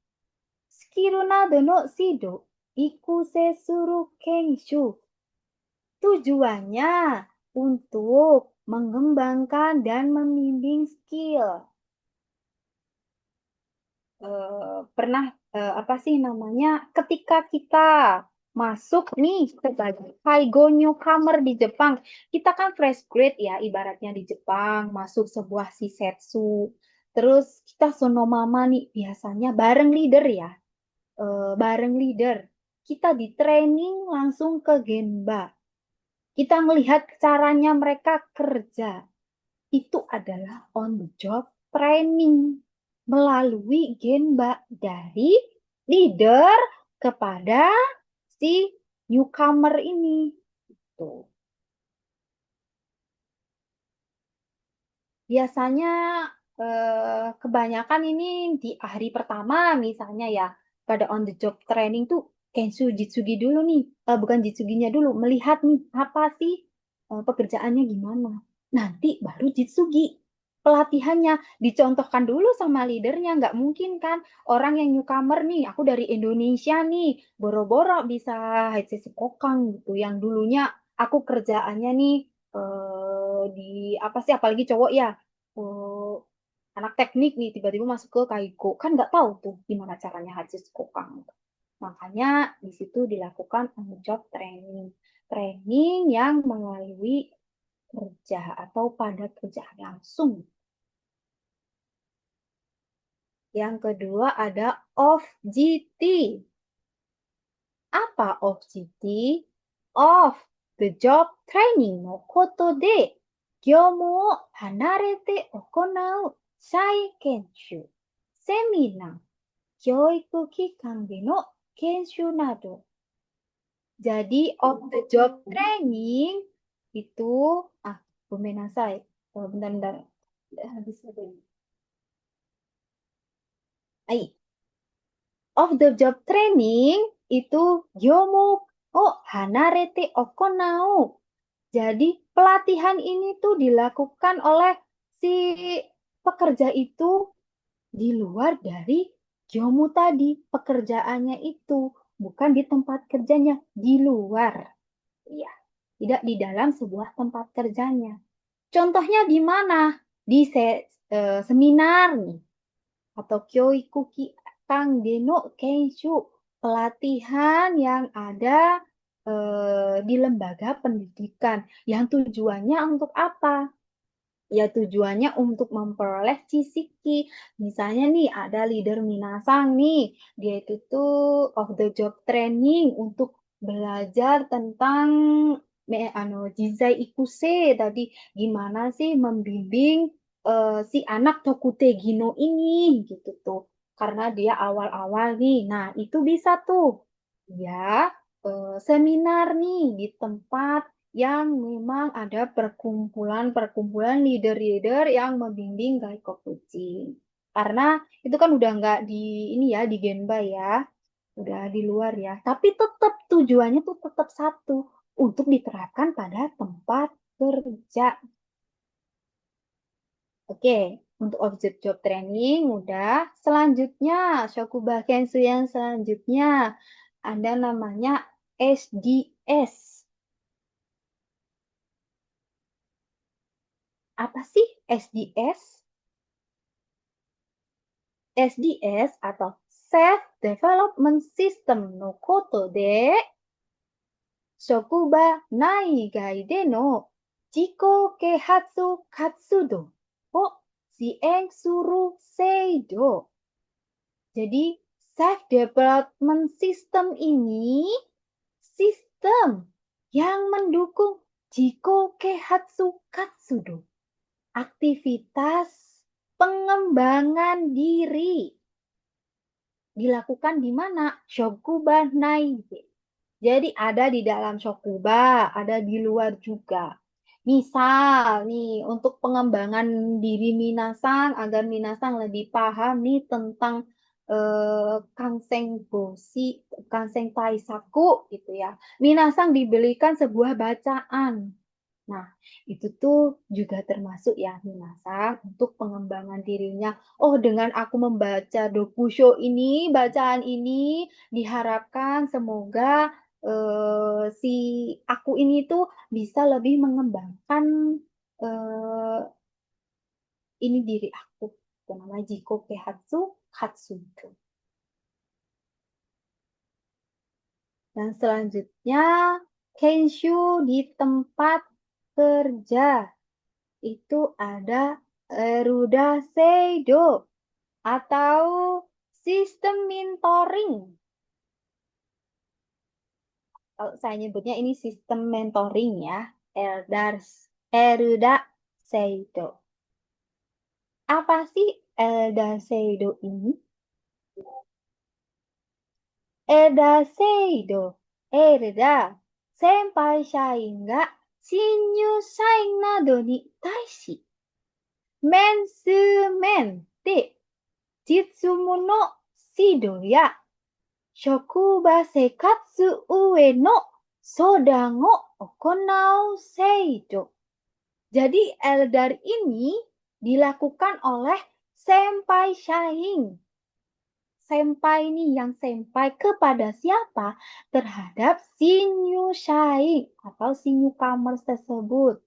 Skill nado no shido ikuse suru kenshu. Tujuannya untuk mengembangkan dan membimbing skill. Pernah apa sih namanya ketika kita masuk nih sebagai Kaigo newcomer di Jepang, kita kan fresh grade ya ibaratnya di Jepang, masuk sebuah shisetsu, terus kita sonomama nih biasanya bareng leader ya, bareng leader, kita di training langsung ke Genba, kita melihat caranya mereka kerja, itu adalah on the job training melalui Genba dari leader kepada si newcomer ini. Tuh. Biasanya kebanyakan ini di hari pertama misalnya ya pada on the job training tuh Kensu Jitsugi dulu nih, bukan Jitsuginya dulu, melihat nih apa sih pekerjaannya gimana. Nanti baru Jitsugi. pelatihannya dicontohkan dulu sama leadernya. Nggak mungkin kan orang yang newcomer nih, aku dari Indonesia nih, boro-boro bisa HCC Kokang gitu. Yang dulunya aku kerjaannya nih di apa sih, apalagi cowok ya, eh, anak teknik nih, tiba-tiba masuk ke Kaiko. Kan nggak tahu tuh gimana caranya HCC Kokang. Makanya di situ dilakukan on job training. Training yang melalui kerja atau pada kerja langsung. Yang kedua ada off GT. Apa off GT? Off the job training no koto de gyomu o hanarete okonau sai kenshu, seminar, kyoiku kikan de no kenshu nado. Jadi off the job training itu gomenasai. Bentar-bentar. Habis ada ini. Ai. Of the job training itu gyomu hanarete okonau. Jadi pelatihan ini tuh dilakukan oleh si pekerja itu di luar dari gyomu tadi. Pekerjaannya itu bukan di tempat kerjanya, di luar. Iya, tidak di dalam sebuah tempat kerjanya. Contohnya di mana? Di seminar nih atau kyoikuki kang deno kenshu, pelatihan yang ada di lembaga pendidikan yang tujuannya untuk apa? Ya tujuannya untuk memperoleh cisiki. Misalnya nih ada leader Minasang nih, dia itu tuh of the job training untuk belajar tentang Jizai Ikuse tadi, gimana sih membimbing si anak Tokute Gino ini gitu tuh. Karena dia awal-awal nih. Nah, itu bisa tuh ya seminar nih di tempat yang memang ada perkumpulan-perkumpulan leader-leader yang membimbing Gaiko kucing. Karena itu kan udah nggak di ini ya, di Genba ya, udah di luar ya. Tapi tetap tujuannya tuh tetap satu, untuk diterapkan pada tempat kerja. Oke, untuk objek job training udah. Selanjutnya, Shokuba Kensu yang selanjutnya ada namanya SDS. Apa sih SDS? SDS atau Self Development System no Koto de Shokuba Naigai de no Jiko Keihatsu Katsudo o Sien Suru Seido. Jadi Self Development System ini sistem yang mendukung Jiko Keihatsu Katsudo, aktivitas pengembangan diri. Dilakukan di mana? Shokuba Naige. Jadi ada di dalam Shokuba, ada di luar juga. Misal nih, untuk pengembangan diri Minasang, agar Minasang lebih paham nih tentang Kanseng Boshi, Kanseng Taisaku gitu ya. Minasang diberikan sebuah bacaan. Nah, itu tuh juga termasuk ya Minasang untuk pengembangan dirinya. Oh, dengan aku membaca Dokusho ini, bacaan ini, diharapkan semoga si aku ini tuh bisa lebih mengembangkan eh, ini diri aku. Itu namanya Jiko Kehatsu Katsudo. Dan selanjutnya, Kenshu di tempat kerja. Itu ada Eruda Seido atau sistem mentoring. Kalau saya nyebutnya ini sistem mentoring ya, Eruda Seido. Apa sih Eruda Seido ini? Eruda Seido, Eruda, senpai shain ga shinyu shain nado ni taishi, mensumen de 実務の指導や職場生活への相談を行う制度. Jadi Eldar ini dilakukan oleh senpai shaing. Senpai nih, yang senpai kepada siapa? Terhadap si new shaing atau si newcomers tersebut.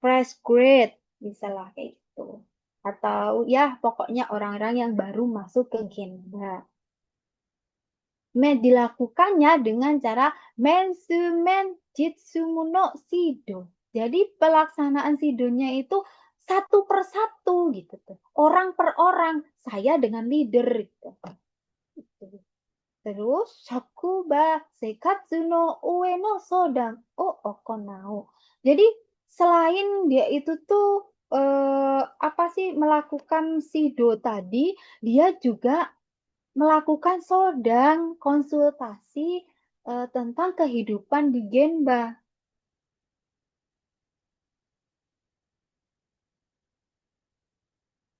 Fresh grade, misalnya kayak gitu. Atau ya pokoknya orang-orang yang baru masuk ke Genba. Dilakukannya dengan cara mensumen jitsumu no sido. Jadi pelaksanaan sidonya itu satu per satu gitu tuh. Orang per orang, saya dengan leader gitu. Gitu. Terus shakuba seikatsu no ue no sodan o okonao. Jadi selain dia itu tuh apa sih melakukan sido tadi, dia juga melakukan sodang konsultasi tentang kehidupan di Genba.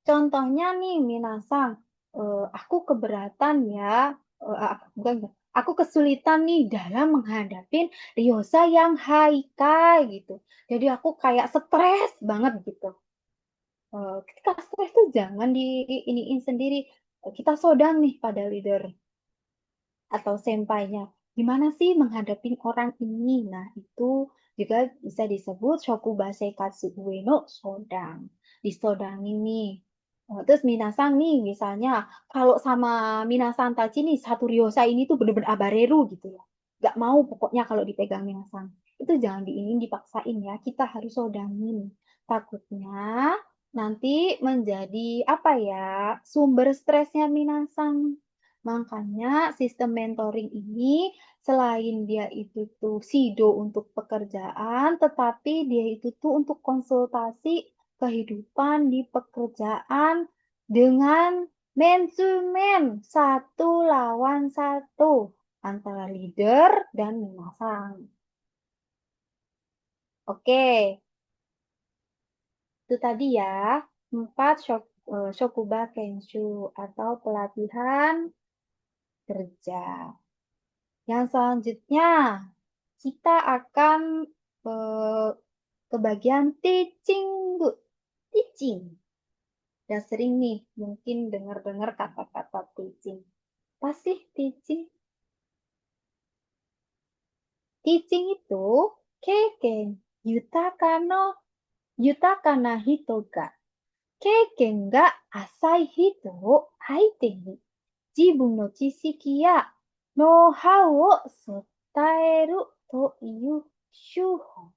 Contohnya nih, Minasang, aku keberatan ya, bukan, aku kesulitan nih dalam menghadapi Ryosa yang haikai gitu. Jadi aku kayak stres banget gitu. Ketika stres tuh jangan di iniin sendiri. Kita sodang nih pada leader atau sempainya. Gimana sih menghadapi orang ini? Nah, itu juga bisa disebut shokubase katsu ue no sodang. Disodangin nih. Terus Minasang nih, misalnya, kalau sama Minasang Tachi nih, satu Ryosa ini tuh bener-bener abareru gitu ya. Gak mau pokoknya kalau dipegang Minasang. Itu jangan diinin, dipaksain ya. Kita harus sodangin. Takutnya nanti menjadi apa ya, sumber stresnya Minasang. Makanya sistem mentoring ini selain dia itu tuh sido untuk pekerjaan, tetapi dia itu tuh untuk konsultasi kehidupan di pekerjaan dengan man to man, satu lawan satu antara leader dan minasang. Oke, itu tadi ya, 4 Shokuba Kenshu atau pelatihan kerja. Yang selanjutnya, kita akan eh, ke bagian teaching, Bu. Teaching. Udah sering nih, mungkin dengar-dengar kata-kata teaching. Apa sih teaching? Teaching itu keiken yutaka no yutaka na hito ga keiken ga asai hito o aite ni jibun no chisiki ya know-how o sotaeru to iu shuho.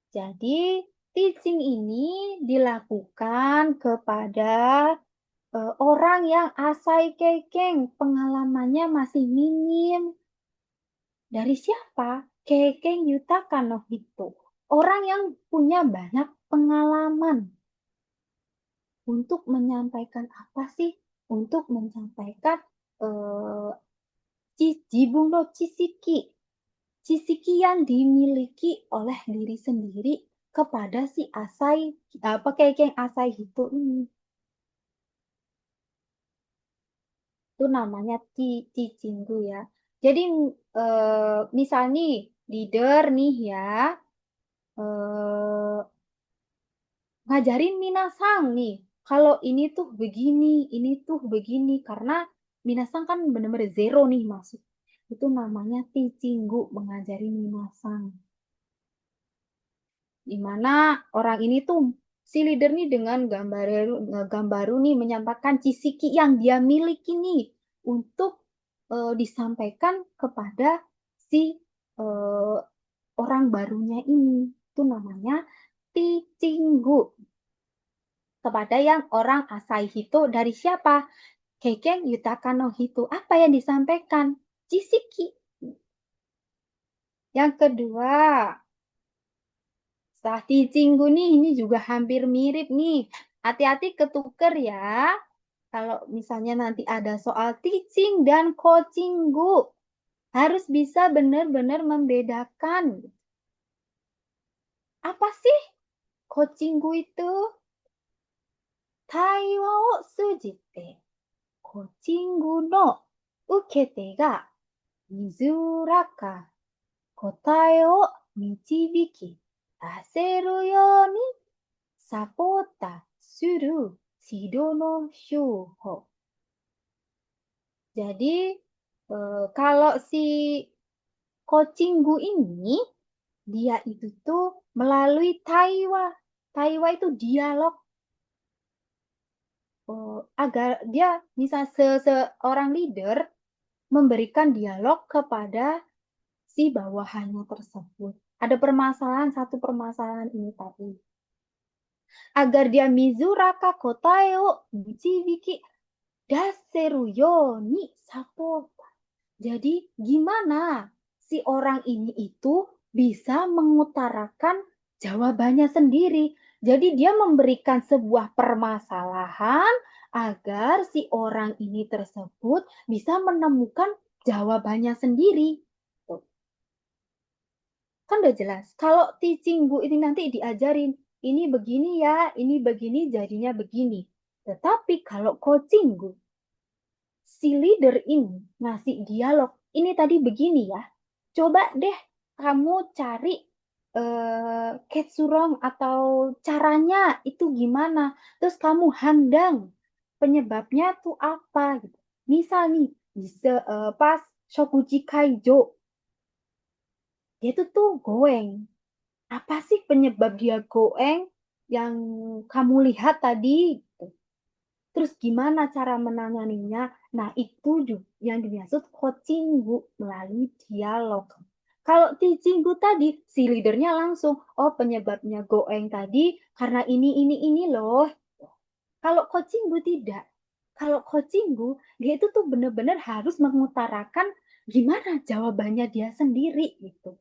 Jadi, teaching ini dilakukan kepada orang yang asai kekeng, pengalamannya masih minim. Dari siapa? Kekeng Yutaka no Hito. Orang yang punya banyak pengalaman. Untuk menyampaikan apa sih? Untuk menyampaikan eh, jibun no chisiki. Chisiki yang dimiliki oleh diri sendiri kepada si Asai, apa kekeng Asai Hito ini. Itu namanya Cicinggu ya. Jadi misal nih leader nih ya ngajarin Minasang nih. Kalau ini tuh begini, ini tuh begini karena Minasang kan bener-bener zero nih masuk. Itu namanya Cicinggu mengajari Minasang. Di mana orang ini tuh si leader nih dengan gambaru nih menyampaikan cisiki yang dia miliki nih untuk disampaikan kepada si eh, orang barunya ini. Itu namanya ticinggu kepada yang orang Asai Hito dari siapa? Keiken Yutaka no Hito. Apa yang disampaikan? Cisiki. Yang kedua, setelah Cicinggu nih, ini juga hampir mirip nih. Hati-hati ketuker ya. Kalau misalnya nanti ada soal teaching dan coachinggu, harus bisa benar-benar membedakan. Apa sih coachinggu itu? Taiwa o sujite, coachinggu no ukete ga mizuraka kotae o michibiki 出せるように sapota suru shido no shuho. Jadi kalau si Kocinggu ini dia itu tuh melalui taiwa. Taiwa itu dialog agar dia misal seorang leader memberikan dialog kepada si bawahannya tersebut. Ada permasalahan, satu permasalahan ini tadi. Agar dia mizuraka kotae o michibiki daseru yo ni sapota. Jadi gimana si orang ini itu bisa mengutarakan jawabannya sendiri. Jadi dia memberikan sebuah permasalahan agar si orang ini tersebut bisa menemukan jawabannya sendiri. Tuh. Kan udah jelas. Kalau teaching bu ini nanti diajarin, ini begini ya, ini begini jadinya begini. Tetapi kalau coaching bu, si leader ini ngasih dialog, ini tadi begini ya. Coba deh kamu cari ketsurong atau caranya itu gimana. Terus kamu handang penyebabnya tuh apa gitu. Misal nih, pas Shokuji Kaijo, dia tuh goeng. Apa sih penyebab dia goeng yang kamu lihat tadi? Terus gimana cara menanganinya? Nah, itu juga yang dimaksud coaching Bu melalui dialog. Kalau teaching Bu tadi, si leadernya langsung, oh penyebabnya goeng tadi karena ini loh. Kalau coaching Bu tidak. Kalau coaching Bu, dia itu tuh benar-benar harus mengutarakan gimana jawabannya dia sendiri gitu.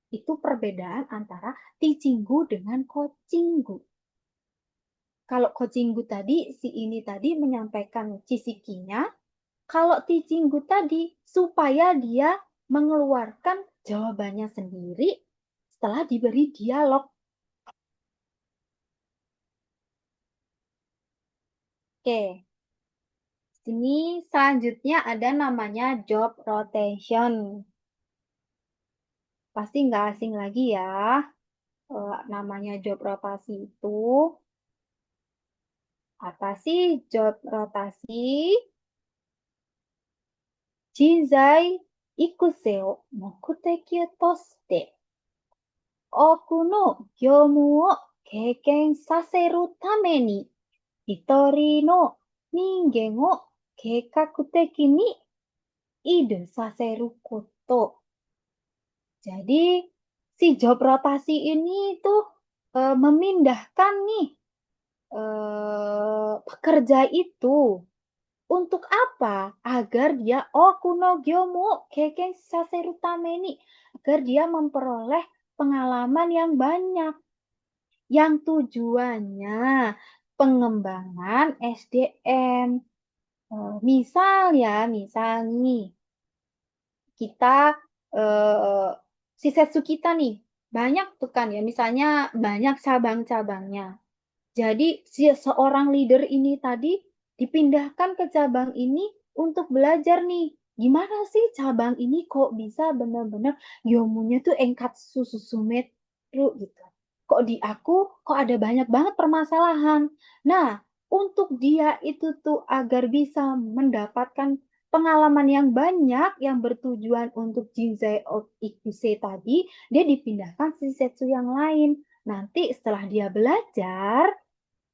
Itu perbedaan antara teaching Bu dengan coaching Bu. Kalau coaching tadi, si ini tadi menyampaikan cisikinya. Kalau teaching tadi, supaya dia mengeluarkan jawabannya sendiri setelah diberi dialog. Oke, sini selanjutnya ada namanya job rotation. Pasti nggak asing lagi ya. Namanya job rotasi itu. Apa sih job rotasi? Jinzai ikusei o mokuteki to shite 多くの業務を経験させるために、一人の人間を計画的に移動させること。Jadi, si job rotasi ini tuh memindahkan nih pekerja itu. Untuk apa? Agar dia kuno gyomu keken saseru tameni. Agar dia memperoleh pengalaman yang banyak. Yang tujuannya pengembangan SDM. Misal nih, kita si setsu kita nih banyak tuh kan ya, misalnya banyak cabang-cabangnya. Jadi seorang leader ini tadi dipindahkan ke cabang ini untuk belajar nih. Gimana sih cabang ini kok bisa benar-benar yomunya tuh enkatsu susumetru gitu. Kok di aku kok ada banyak banget permasalahan. Nah, untuk dia itu tuh agar bisa mendapatkan pengalaman yang banyak yang bertujuan untuk Jinzai of Ikuse tadi, dia dipindahkan ke setsu yang lain. Nanti setelah dia belajar,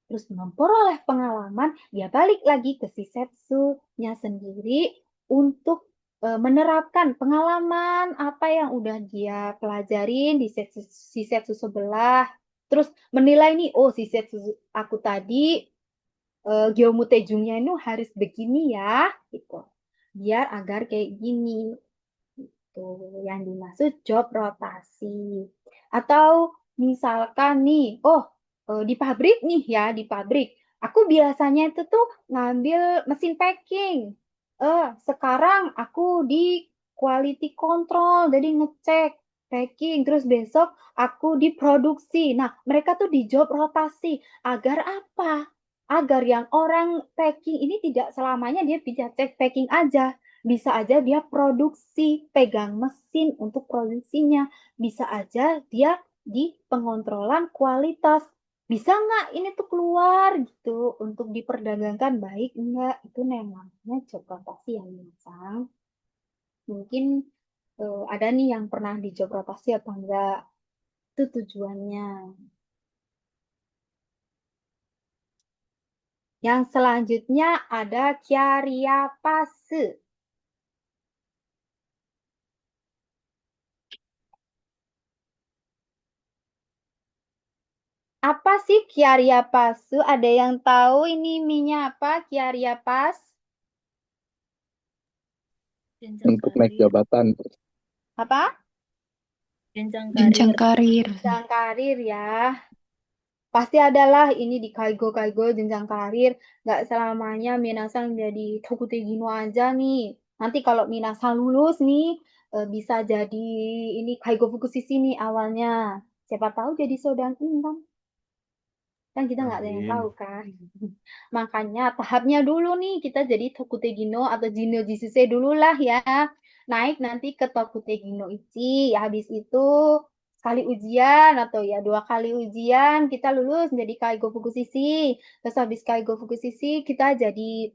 terus memperoleh pengalaman, dia balik lagi ke si setsu-nya sendiri untuk menerapkan pengalaman apa yang udah dia pelajarin di si setsu sebelah. Terus menilai nih, oh si setsu aku tadi Gyomu Tejungnya itu harus begini ya, gitu. Biar agar kayak gini. Itu yang dimaksud job rotasi. Atau misalkan nih, di pabrik nih ya, di pabrik. Aku biasanya itu tuh ngambil mesin packing. Sekarang aku di quality control, jadi ngecek packing. Terus besok aku di produksi. Nah, mereka tuh di job rotasi. Agar apa? Agar yang orang packing ini tidak selamanya dia bisa cek packing aja. Bisa aja dia produksi, pegang mesin untuk produksinya. Bisa aja dia di pengontrolan kualitas. bisa nggak ini tuh keluar gitu untuk diperdagangkan, baik enggak, itu namanya job rotasi ya Minasang. Mungkin ada nih yang pernah di job rotasi apa enggak, itu tujuannya. Yang selanjutnya ada kyariapase. Apa sih kyariapase? Ada yang tahu ini minya apa kyariapas? Jenjang Untuk naik karir. jabatan. Apa? Jenjang Jenjang karir. karir. Jenjang karir ya. Pasti adalah ini di kaigo-kaigo jenjang karir. Nggak selamanya Minasang jadi Tokute Gino aja nih. Nanti kalau Minasang lulus nih, bisa jadi ini kaigo fukusisi nih awalnya. Siapa tahu jadi Sodang Intan. Kan kita nggak ada yang Amin. tahu kan. Makanya tahapnya dulu nih kita jadi Tokute Gino atau Jino Jisuse dulu lah ya. Naik nanti ke Tokute Gino Ichi. Habis itu sekali ujian atau ya 2 kali ujian kita lulus menjadi Kaigo Fukusisi. Terus habis Kaigo Fukusisi kita jadi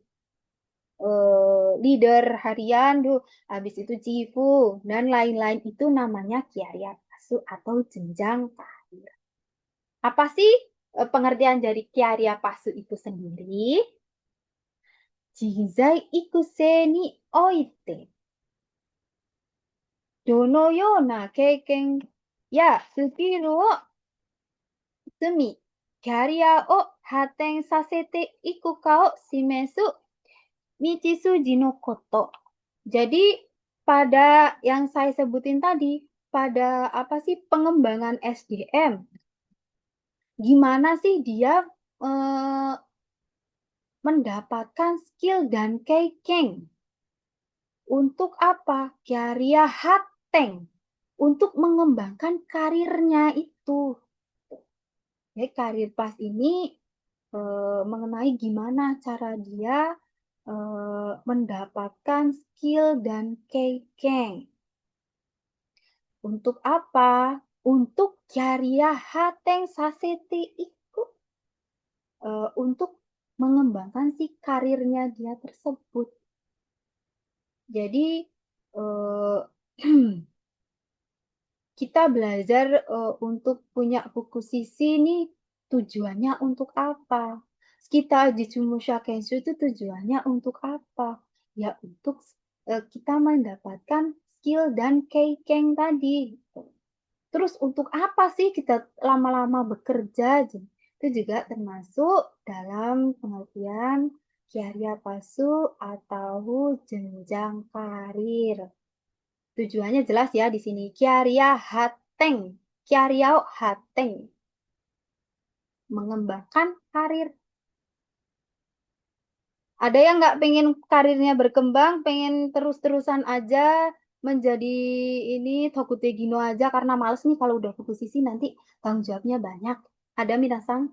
leader harian tuh. Habis itu Chifu dan lain-lain itu namanya Kyariapasu atau jenjang karir. Apa sih pengertian dari Kyariapasu itu sendiri? Jizai ikusei ni oite, どのような経験やスキルを積み、キャリアを発展させていくかを示す道筋のこと. Jadi pada yang saya sebutin tadi, pada apa sih pengembangan SDM, gimana sih dia mendapatkan skill dan keiken. Untuk apa? Karya hateng. Untuk mengembangkan karirnya itu. Jadi karir pas ini mengenai gimana cara dia mendapatkan skill dan keiken. Untuk apa? Untuk karya hateng sasete itu. Untuk mengembangkan si karirnya dia tersebut. Jadi kita belajar untuk punya fukusisi ini tujuannya untuk apa? Kita di Jumusha Kenshu itu tujuannya untuk apa? Ya untuk kita mendapatkan skill dan keiken tadi. Terus untuk apa sih kita lama-lama bekerja? Itu juga termasuk dalam pengertian Kyarya Pasu atau jenjang karir. Tujuannya jelas ya di sini. Kyarya Hateng. Kyarya Hateng. Mengembangkan karir. Ada yang nggak pengen karirnya berkembang, pengen terus-terusan aja menjadi ini Tokute Gino aja karena males nih kalau udah fukusisi nanti tanggung jawabnya banyak. Ada Minasang?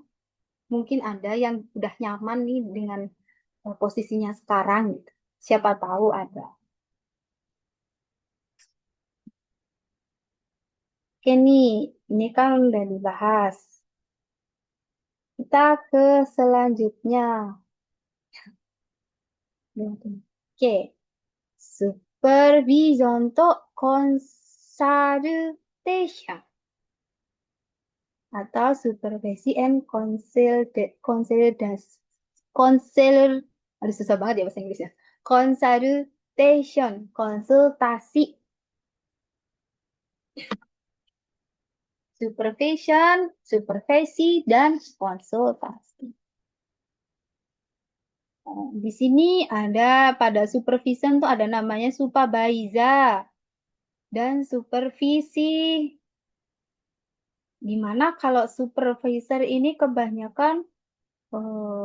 Mungkin ada yang udah nyaman nih dengan posisinya sekarang gitu. Siapa tahu ada. Oke nih, ini kan udah dibahas. Kita ke selanjutnya. Oke, supervision to consultation atau supervisi and aduh susah banget ya bahasa Inggrisnya. Consultation, konsultasi. Supervision, supervisi, dan konsultasi. Di sini ada pada supervision tuh ada namanya supervisor dan supervisi. Gimana kalau supervisor ini kebanyakan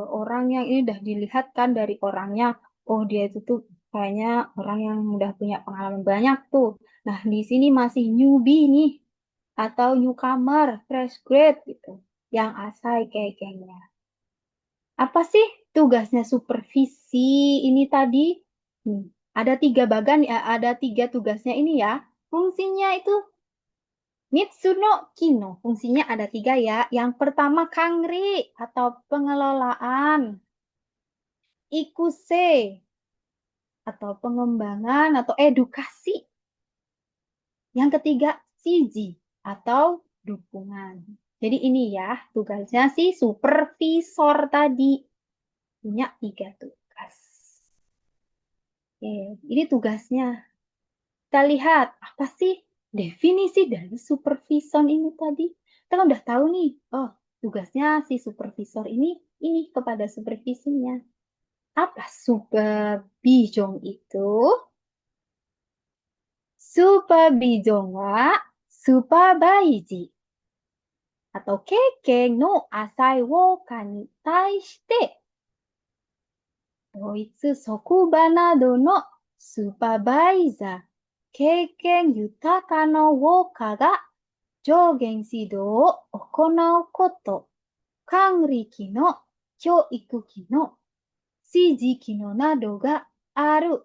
orang yang ini udah dilihat kan dari orangnya, oh dia itu tuh kayaknya orang yang udah punya pengalaman banyak tuh. Nah di sini masih newbie nih atau newcomer, fresh grade gitu, yang asai kayaknya. Apa sih tugasnya supervisi ini tadi? Ada 3 bagan ya, ada 3 tugasnya ini ya. Fungsinya itu Mitsuno Kino, fungsinya ada 3 ya. Yang pertama kangri atau pengelolaan. Ikuse atau pengembangan atau edukasi. Yang ketiga siji atau dukungan. Jadi ini ya tugasnya si supervisor tadi. Punya 3 tugas. Oke, ini tugasnya. Kita lihat apa sih definisi dari supervisor ini tadi. Kita kan udah tahu nih, oh tugasnya si supervisor ini kepada supervisinya. Apa supervision itu? Supervision wa supervise atau keiken no asai wo ka ni taishite 同一職場などのスーパーバイザー、経験豊かなウォーカーが上限指導を行うこと、管理機能、教育機能、指示機能などがある。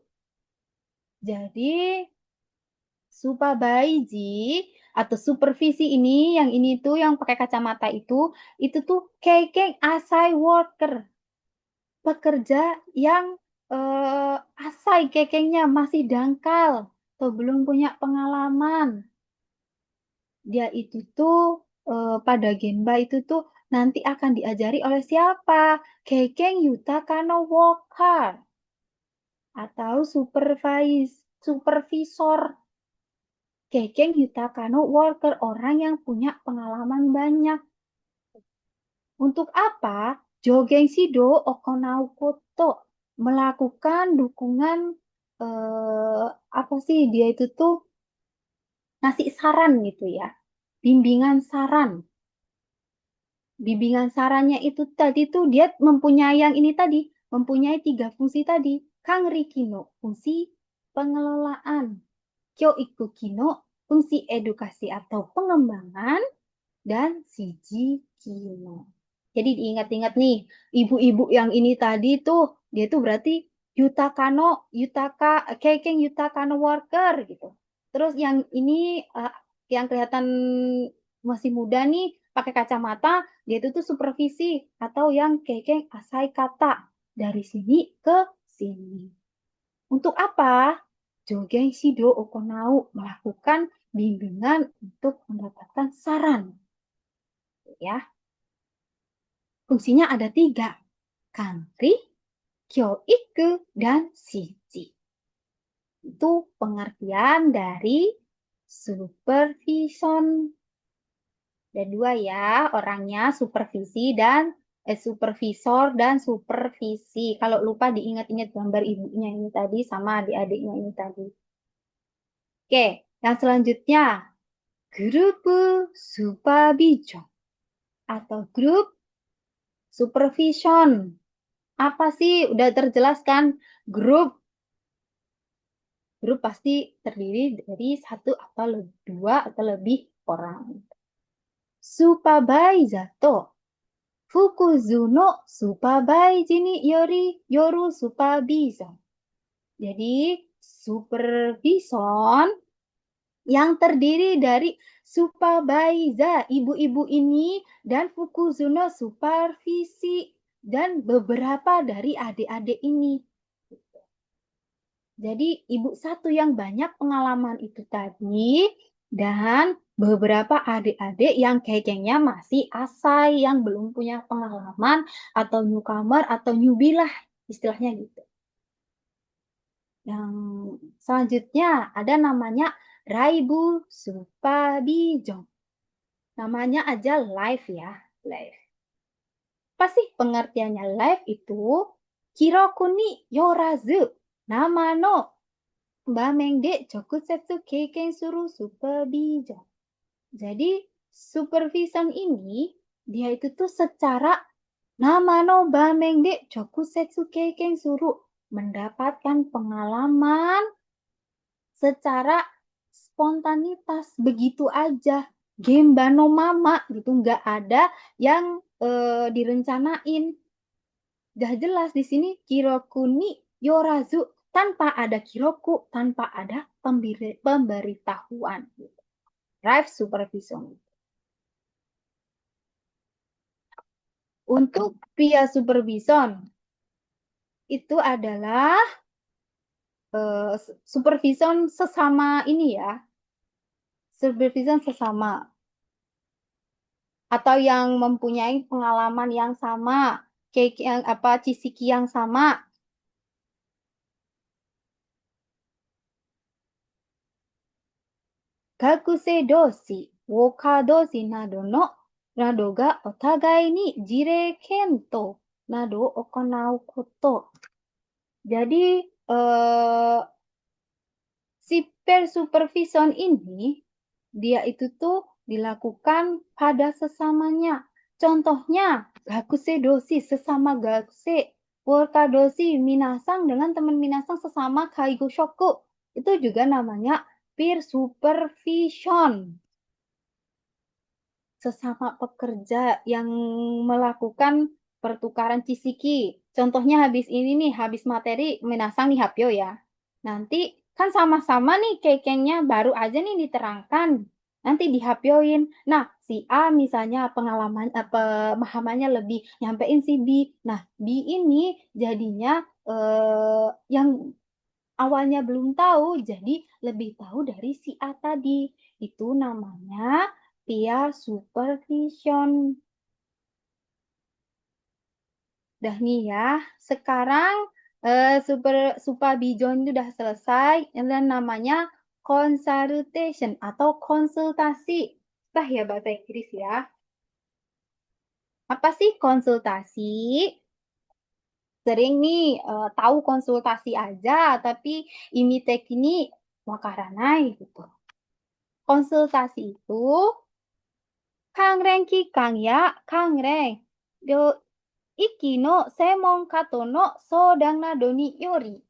Jadi, supervisi atau supervisi ini, yang ini tuh yang pakai kacamata itu tuh keiken asai worker. Pekerja yang asai kekengnya masih dangkal atau belum punya pengalaman. Dia itu tuh pada Genba itu tuh nanti akan diajari oleh siapa? Kekeng Yutaka no Worker atau supervisor. Kekeng Yutaka no Worker, orang yang punya pengalaman banyak. Untuk apa? Jogeng Shido Okonau Koto, melakukan dukungan apa sih dia itu tuh ngasih saran gitu ya. Bimbingan saran. Bimbingan sarannya itu tadi tuh dia mempunyai yang ini tadi, mempunyai 3 fungsi tadi. Kang Rikino, fungsi pengelolaan. Kyo Ikukino, fungsi edukasi atau pengembangan. Dan Siji Kino. Jadi diingat-ingat nih, ibu-ibu yang ini tadi tuh, dia tuh berarti Keiken Yutakano worker gitu. Terus yang ini yang kelihatan masih muda nih, pakai kacamata, dia itu tuh supervisi atau yang Keiken Asai kata dari sini ke sini. Untuk apa? Jogen Shido Okonau, melakukan bimbingan untuk mendapatkan saran. Ya, fungsinya ada 3. Kangri, kyoiku, dan siji. Itu pengertian dari supervision. Ada 2 ya, orangnya supervisi dan supervisor dan supervisi. Kalau lupa diingat-ingat gambar ibunya ini tadi sama adik-adiknya ini tadi. Oke, yang selanjutnya grup supervision atau grup supervision. Apa sih? Udah terjelas kan? Grup pasti terdiri dari 1 atau 2 atau lebih orang. Supervisor to fukuzu no supervise ni yoru supervisor. Jadi supervision yang terdiri dari supervisor, ibu-ibu ini, dan fukuzu no supervisi, dan beberapa dari adik-adik ini. Jadi ibu satu yang banyak pengalaman itu tadi, dan beberapa adik-adik yang kayaknya masih asai, yang belum punya pengalaman, atau newcomer, atau newbie lah, istilahnya gitu. Yang selanjutnya ada namanya Raibu Supervision. Namanya aja live ya, live. Apa sih pengertiannya live itu? Kiroku ni yorazu nama no bamen de chokusetsu keiken suru supervision. Jadi supervision ini dia itu tuh secara nama no bamen de chokusetsu keiken suru, mendapatkan pengalaman secara spontanitas begitu aja. Gemba no mama gitu, nggak ada yang direncanain. Udah jelas di sini kiroku ni yorazu, tanpa ada kiroku, tanpa ada pemberitahuan. Drive supervision. Untuk peer supervision itu adalah supervision sesama ini ya, supervision sesama atau yang mempunyai pengalaman yang sama, kayak yang apa cisiki yang sama. Gakusei doshi, worker doshi nado ga otagai ni jirei kento nado o okonau koto. Jadi si peer supervision ini dia itu tuh dilakukan pada sesamanya. Contohnya, gakuse doshi sesama gakuse, worka doshi minasang dengan teman minasang sesama kaigo shoku. Itu juga namanya peer supervision. Sesama pekerja yang melakukan pertukaran cisiki. Contohnya habis ini nih, habis materi minasang nih hapyo ya. Nanti kan sama-sama nih kekengnya baru aja nih diterangkan. Nanti dihapyoin. Nah, si A misalnya pengalaman pemahamannya lebih nyampein si B. Nah, B ini jadinya yang awalnya belum tahu jadi lebih tahu dari si A tadi. Itu namanya peer supervision. Dah nih ya, sekarang supervision itu udah selesai dan namanya consultation atau konsultasi. Nah ya bahasa Inggris ya. Apa sih konsultasi? Sering nih tahu konsultasi aja, tapi imitek ini wakaranai gitu. Konsultasi itu kangreng kikang ya, kangreng. Iki no seimon kato no soudang nado ni yori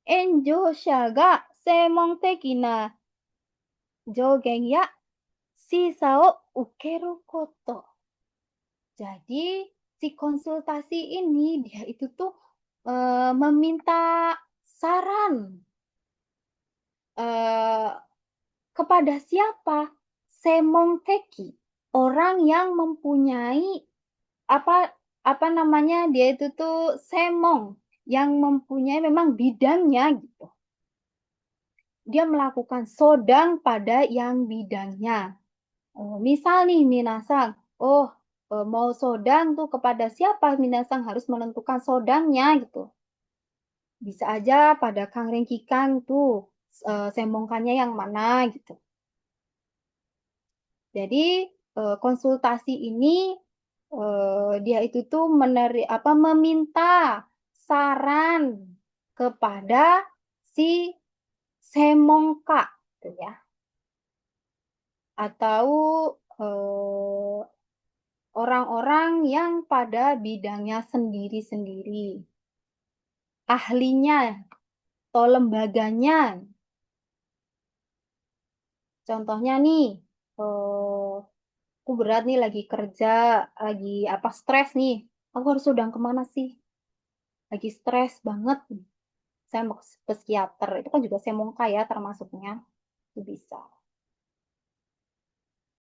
援助者が専門的な助言や示唆を受けること。Jadi si konsultasi ini dia itu tuh meminta saran kepada siapa? Semong teki, orang yang mempunyai apa namanya dia itu tuh semong yang mempunyai memang bidangnya gitu. Dia melakukan sodang pada yang bidangnya. Misal nih minasang, mau sodang tuh kepada siapa minasang harus menentukan sodangnya gitu. Bisa aja pada Kang Rengkikang tuh semongkannya yang mana gitu. Jadi konsultasi ini dia itu tuh meminta saran kepada si semongka gitu ya. Atau orang-orang yang pada bidangnya sendiri-sendiri. Ahlinya atau lembaganya. Contohnya nih, aku berat nih lagi kerja, lagi apa stres nih. Aku harus sedang kemana sih? Lagi stres banget. Saya mau ke psikiater. Itu kan juga semongka ya termasuknya. Itu bisa.